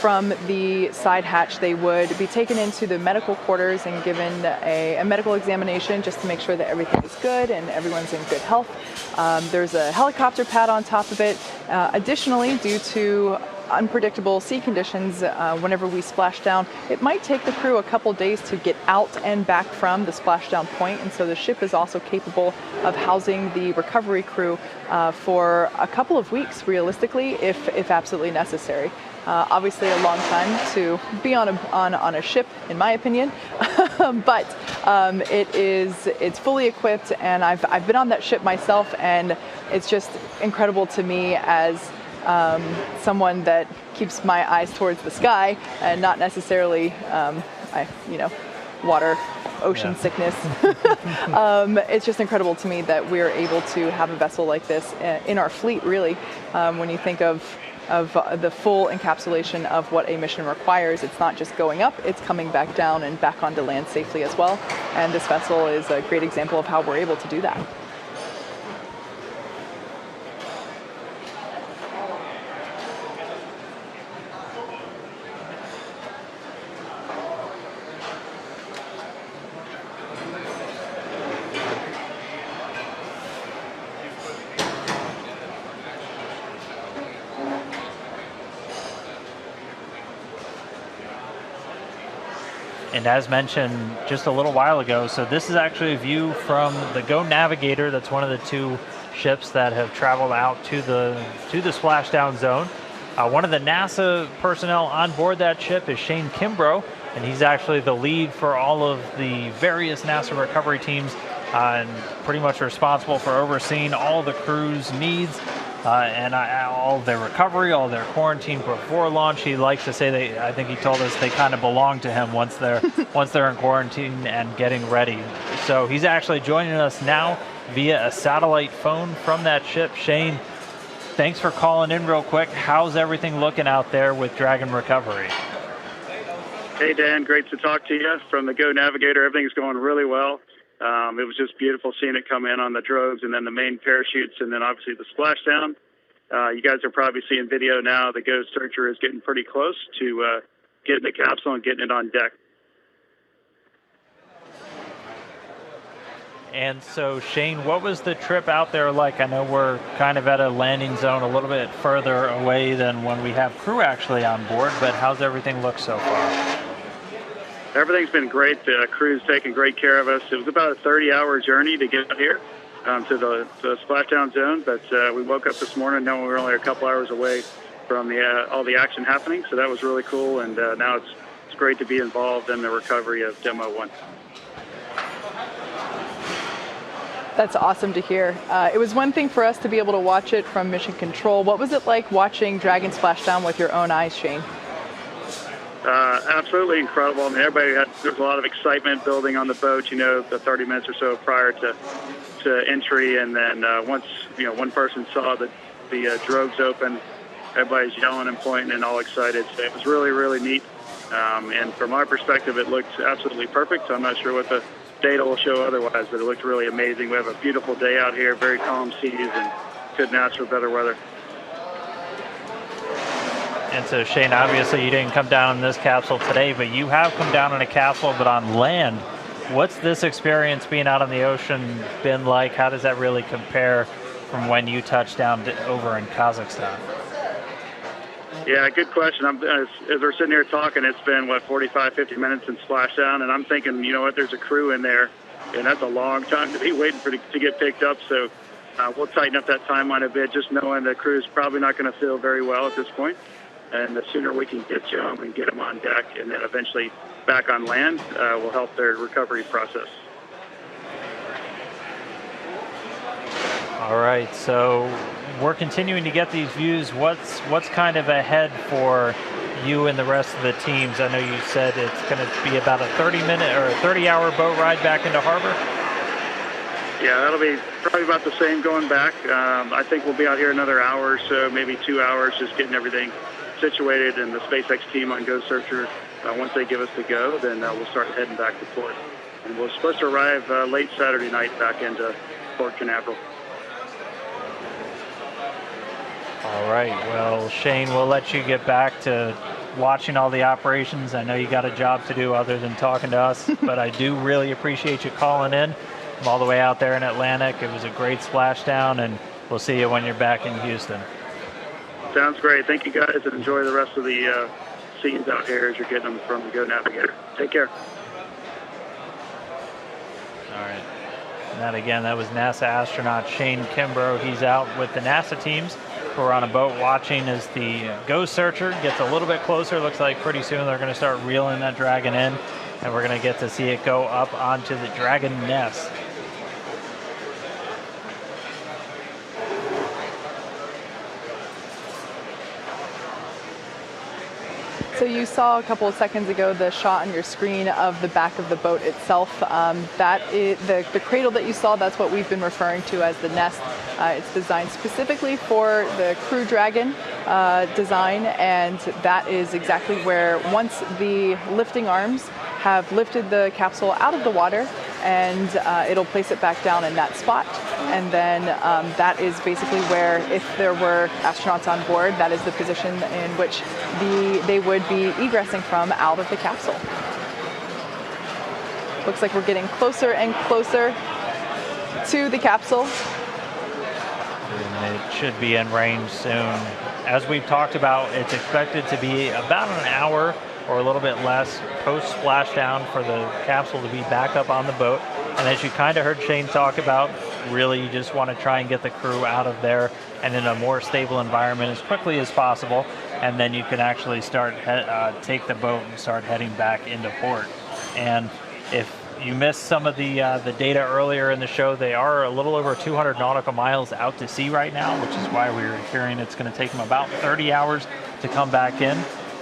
from the side hatch, they would be taken into the medical quarters and given a medical examination just to make sure that everything is good and everyone's in good health. There's a helicopter pad on top of it. Additionally, due to unpredictable sea conditions, whenever we splash down, it might take the crew a couple days to get out and back from the splashdown point, and so the ship is also capable of housing the recovery crew for a couple of weeks, realistically, if absolutely necessary. Obviously a long time to be on a ship, in my opinion, but it's fully equipped, and I've been on that ship myself, and it's just incredible to me as someone that keeps my eyes towards the sky and not necessarily, water, ocean sickness. It's just incredible to me that we're able to have a vessel like this in our fleet, really, when you think of the full encapsulation of what a mission requires. It's not just going up, it's coming back down and back onto land safely as well. And this vessel is a great example of how we're able to do that. And as mentioned just a little while ago, so this is actually a view from the Go Navigator. That's one of the two ships that have traveled out to the splashdown zone. One of the NASA personnel on board that ship is Shane Kimbrough, and he's actually the lead for all of the various NASA recovery teams and pretty much responsible for overseeing all the crew's needs and all their recovery, all their quarantine before launch. He likes to say I think he told us they kind of belong to him once they're in quarantine and getting ready. So he's actually joining us now via a satellite phone from that ship. Shane, thanks for calling in real quick. How's everything looking out there with Dragon Recovery? Hey, Dan, great to talk to you from the Go Navigator. Everything's going really well. It was just beautiful seeing it come in on the drogues and then the main parachutes and then obviously the splashdown. You guys are probably seeing video now. The Go Searcher is getting pretty close to getting the capsule and getting it on deck. And so, Shane, what was the trip out there like? I know we're kind of at a landing zone a little bit further away than when we have crew actually on board, but how's everything look so far? Everything's been great. The crew's taking great care of us. It was about a 30-hour journey to get here to the splashdown zone, but we woke up this morning knowing we were only a couple hours away from all the action happening, so that was really cool, and now it's great to be involved in the recovery of Demo 1. That's awesome to hear. It was one thing for us to be able to watch it from Mission Control. What was it like watching Dragon Splashdown with your own eyes, Shane? Absolutely incredible. I mean, there's a lot of excitement building on the boat, you know, the 30 minutes or so prior to entry. And then once, you know, one person saw the drogues open, everybody's yelling and pointing and all excited. So it was really, really neat. And from our perspective, it looked absolutely perfect. So I'm not sure what the data will show otherwise, but it looked really amazing. We have a beautiful day out here, very calm seas, and couldn't ask for better weather. And so, Shane, obviously you didn't come down in this capsule today, but you have come down in a capsule, but on land. What's this experience being out on the ocean been like? How does that really compare from when you touched down over in Kazakhstan? Yeah, good question. As we're sitting here talking, it's been, 45, 50 minutes in splashdown, and I'm thinking, you know what, there's a crew in there, and that's a long time to be waiting to get picked up, so we'll tighten up that timeline a bit, just knowing the crew's probably not going to feel very well at this point. And the sooner we can get you home and get them on deck and then eventually back on land will help their recovery process. All right, so we're continuing to get these views. What's kind of ahead for you and the rest of the teams? I know you said it's going to be about a 30-minute or a 30-hour boat ride back into harbor. Yeah, that'll be probably about the same going back. I think we'll be out here another hour or so, maybe 2 hours, just getting everything situated, and the SpaceX team on Go Searcher, once they give us the go, then we'll start heading back to port. And we're supposed to arrive late Saturday night back into Port Canaveral. All right, well, Shane, we'll let you get back to watching all the operations. I know you got a job to do other than talking to us, but I do really appreciate you calling in from all the way out there in Atlantic. It was a great splashdown, and we'll see you when you're back in Houston. Sounds great. Thank you, guys, and enjoy the rest of the scenes out here as you're getting them from the Go Navigator. Take care. All right. And that was NASA astronaut Shane Kimbrough. He's out with the NASA teams who are on a boat watching as the Go Searcher gets a little bit closer. Looks like pretty soon they're going to start reeling that Dragon in, and we're going to get to see it go up onto the Dragon nest. So you saw a couple of seconds ago the shot on your screen of the back of the boat itself. That is the cradle that you saw. That's what we've been referring to as the nest. It's designed specifically for the Crew Dragon design, and that is exactly where, once the lifting arms have lifted the capsule out of the water, and it'll place it back down in that spot. And then that is basically where, if there were astronauts on board, that is the position in which they would be egressing from out of the capsule. Looks like we're getting closer and closer to the capsule. And it should be in range soon. As we've talked about, it's expected to be about an hour or a little bit less post splashdown for the capsule to be back up on the boat. And as you kind of heard Shane talk about, really you just want to try and get the crew out of there and in a more stable environment as quickly as possible, and then you can actually start take the boat and start heading back into port. And if you missed some of the data earlier in the show, they are a little over 200 nautical miles out to sea right now, which is why we were hearing it's going to take them about 30 hours to come back in.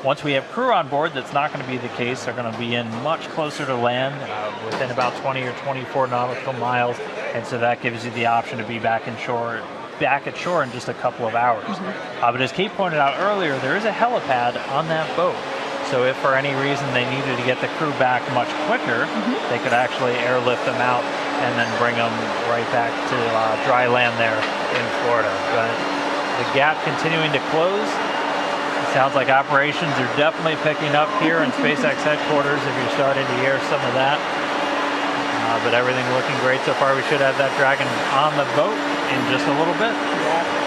Once we have crew on board, that's not going to be the case. They're going to be in much closer to land, within about 20 or 24 nautical miles, and so that gives you the option to be back at shore in just a couple of hours. But as Kate pointed out earlier, there is a helipad on that boat. So if for any reason they needed to get the crew back much quicker, they could actually airlift them out and then bring them right back to dry land there in Florida. But the gap continuing to close. It sounds like operations are definitely picking up here in SpaceX headquarters if you're starting to hear some of that. But everything looking great so far. We should have that Dragon on the boat in just a little bit. Yeah.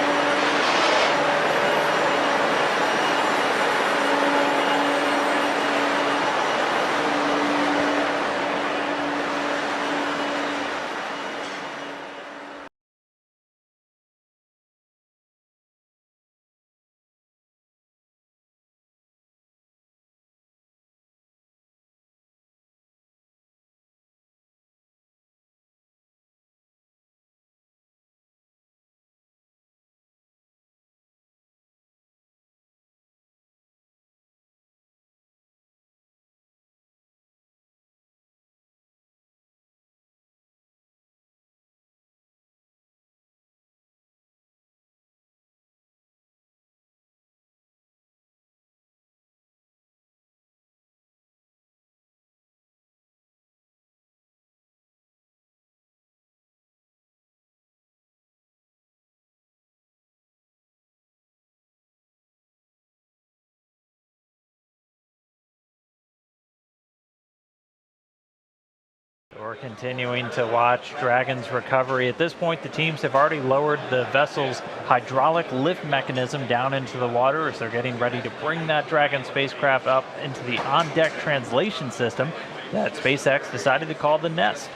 We're continuing to watch Dragon's recovery. At this point, the teams have already lowered the vessel's hydraulic lift mechanism down into the water as they're getting ready to bring that Dragon spacecraft up into the on-deck translation system that SpaceX decided to call the Nest.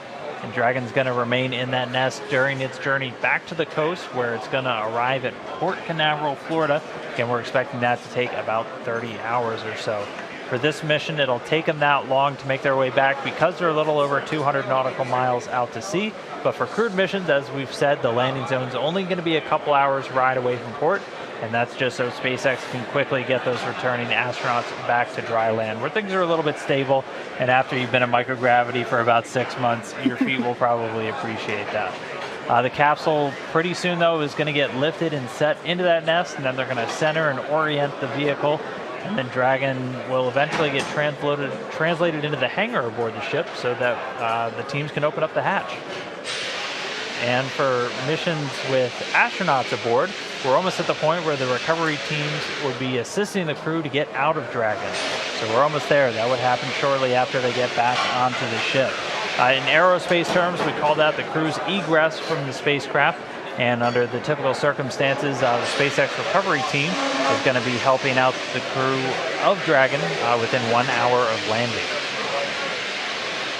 And Dragon's going to remain in that nest during its journey back to the coast, where it's going to arrive at Port Canaveral, Florida. Again, we're expecting that to take about 30 hours or so. For this mission, it'll take them that long to make their way back because they're a little over 200 nautical miles out to sea. But for crewed missions, as we've said, the landing zone's only going to be a couple hours ride away from port. And that's just so SpaceX can quickly get those returning astronauts back to dry land, where things are a little bit stable. And after you've been in microgravity for about 6 months, your feet will probably appreciate that. The capsule pretty soon, though, is going to get lifted and set into that nest, and then they're going to center and orient the vehicle. And then Dragon will eventually get translated into the hangar aboard the ship so that the teams can open up the hatch. And for missions with astronauts aboard, we're almost at the point where the recovery teams would be assisting the crew to get out of Dragon. So we're almost there. That would happen shortly after they get back onto the ship. In aerospace terms, we call that the crew's egress from the spacecraft. And under the typical circumstances, the SpaceX recovery team is going to be helping out the crew of Dragon within 1 hour of landing.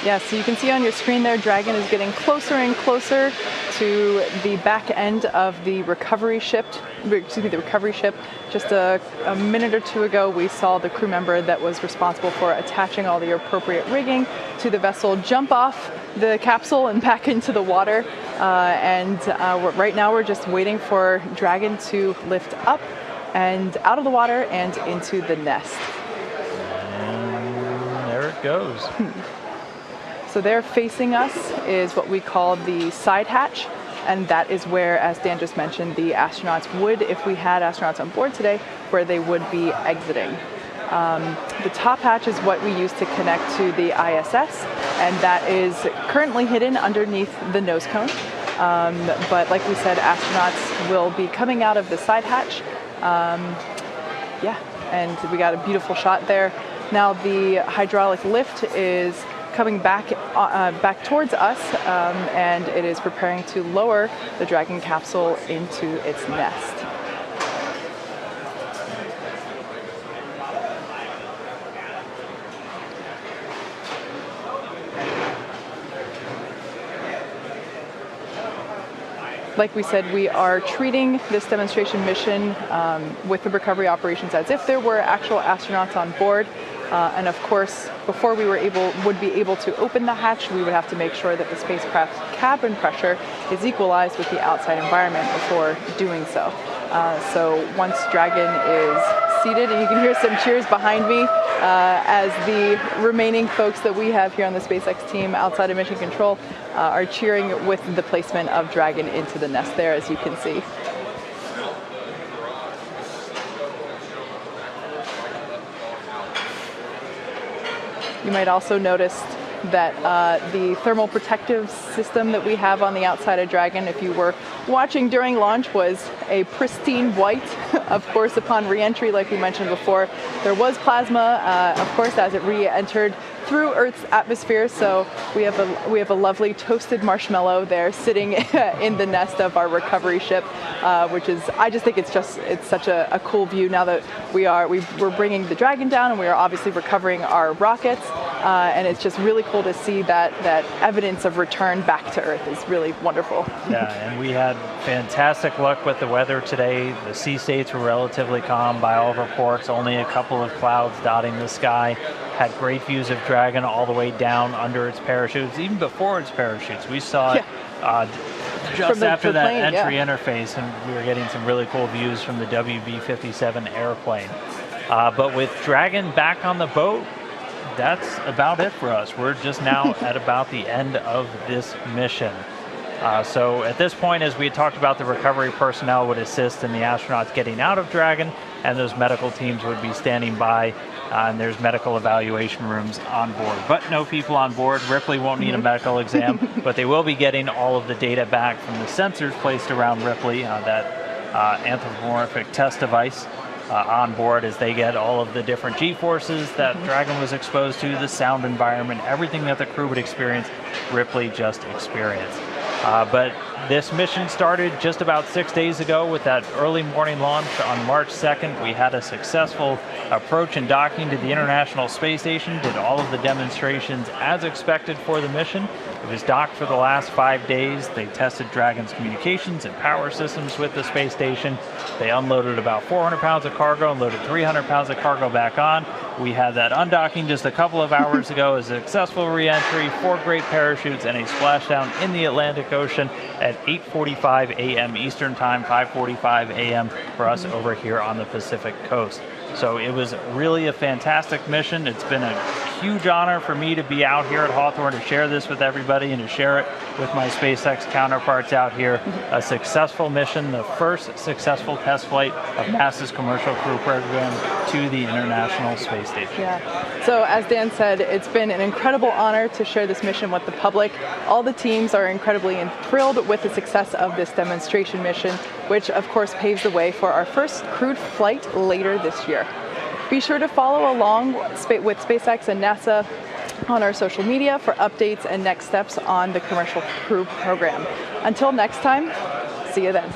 Yeah, so you can see on your screen there, Dragon is getting closer and closer to the back end of the recovery ship. Just a minute or two ago, we saw the crew member that was responsible for attaching all the appropriate rigging to the vessel jump off the capsule and back into the water. Right now we're just waiting for Dragon to lift up and out of the water and into the nest. And there it goes. So there facing us is what we call the side hatch, and that is where, as Dan just mentioned, the astronauts would, if we had astronauts on board today, where they would be exiting. The top hatch is what we use to connect to the ISS, and that is currently hidden underneath the nose cone. But like we said, astronauts will be coming out of the side hatch. And we got a beautiful shot there. Now the hydraulic lift is coming back towards us, and it is preparing to lower the Dragon capsule into its nest. Like we said, we are treating this demonstration mission with the recovery operations as if there were actual astronauts on board. And of course, before we would be able to open the hatch, we would have to make sure that the spacecraft's cabin pressure is equalized with the outside environment before doing so. So once Dragon is seated, and you can hear some cheers behind me as the remaining folks that we have here on the SpaceX team outside of Mission Control are cheering with the placement of Dragon into the nest there, as you can see. You might also notice that the thermal protective system that we have on the outside of Dragon, if you were watching during launch, was a pristine white. Of course, upon re-entry, like we mentioned before, there was plasma, of course, as it re-entered through Earth's atmosphere. So we have a lovely toasted marshmallow there sitting in the nest of our recovery ship, which is, I just think it's such a cool view now that we're bringing the Dragon down, and we are obviously recovering our rockets, and it's just really cool to see that evidence of return back to Earth is really wonderful. Yeah, and we had fantastic luck with the weather today. The sea states were relatively calm by all reports, only a couple of clouds dotting the sky. Had great views of Dragon all the way down under its parachutes, even before its parachutes. We saw it just after that entry interface, and we were getting some really cool views from the WB-57 airplane. But with Dragon back on the boat, that's about it for us. We're just now at about the end of this mission. So at this point, as we had talked about, the recovery personnel would assist in the astronauts getting out of Dragon, and those medical teams would be standing by, and there's medical evaluation rooms on board. But no people on board. Ripley won't need a medical exam, but they will be getting all of the data back from the sensors placed around Ripley, that anthropomorphic test device. on board as they get all of the different G-forces that Dragon was exposed to, the sound environment, everything that the crew would experience, Ripley just experienced. But this mission started just about 6 days ago with that early morning launch on March 2nd. We had a successful approach and docking to the International Space Station, did all of the demonstrations as expected for the mission. It was docked for the last 5 days. They tested Dragon's communications and power systems with the space station. They unloaded about 400 pounds of cargo and loaded 300 pounds of cargo back on. We had that undocking just a couple of hours ago, a successful re-entry, 4 great parachutes, and a splashdown in the Atlantic Ocean at 8:45 a.m. Eastern Time, 5:45 a.m. for us over here on the Pacific Coast. So it was really a fantastic mission. It's been a huge honor for me to be out here at Hawthorne to share this with everybody and to share it with my SpaceX counterparts out here. A successful mission, the first successful test flight of NASA's Commercial Crew Program to the International Space Station. Yeah. So as Dan said, it's been an incredible honor to share this mission with the public. All the teams are incredibly thrilled with the success of this demonstration mission, which of course paves the way for our first crewed flight later this year. Be sure to follow along with SpaceX and NASA on our social media for updates and next steps on the Commercial Crew Program. Until next time, see you then.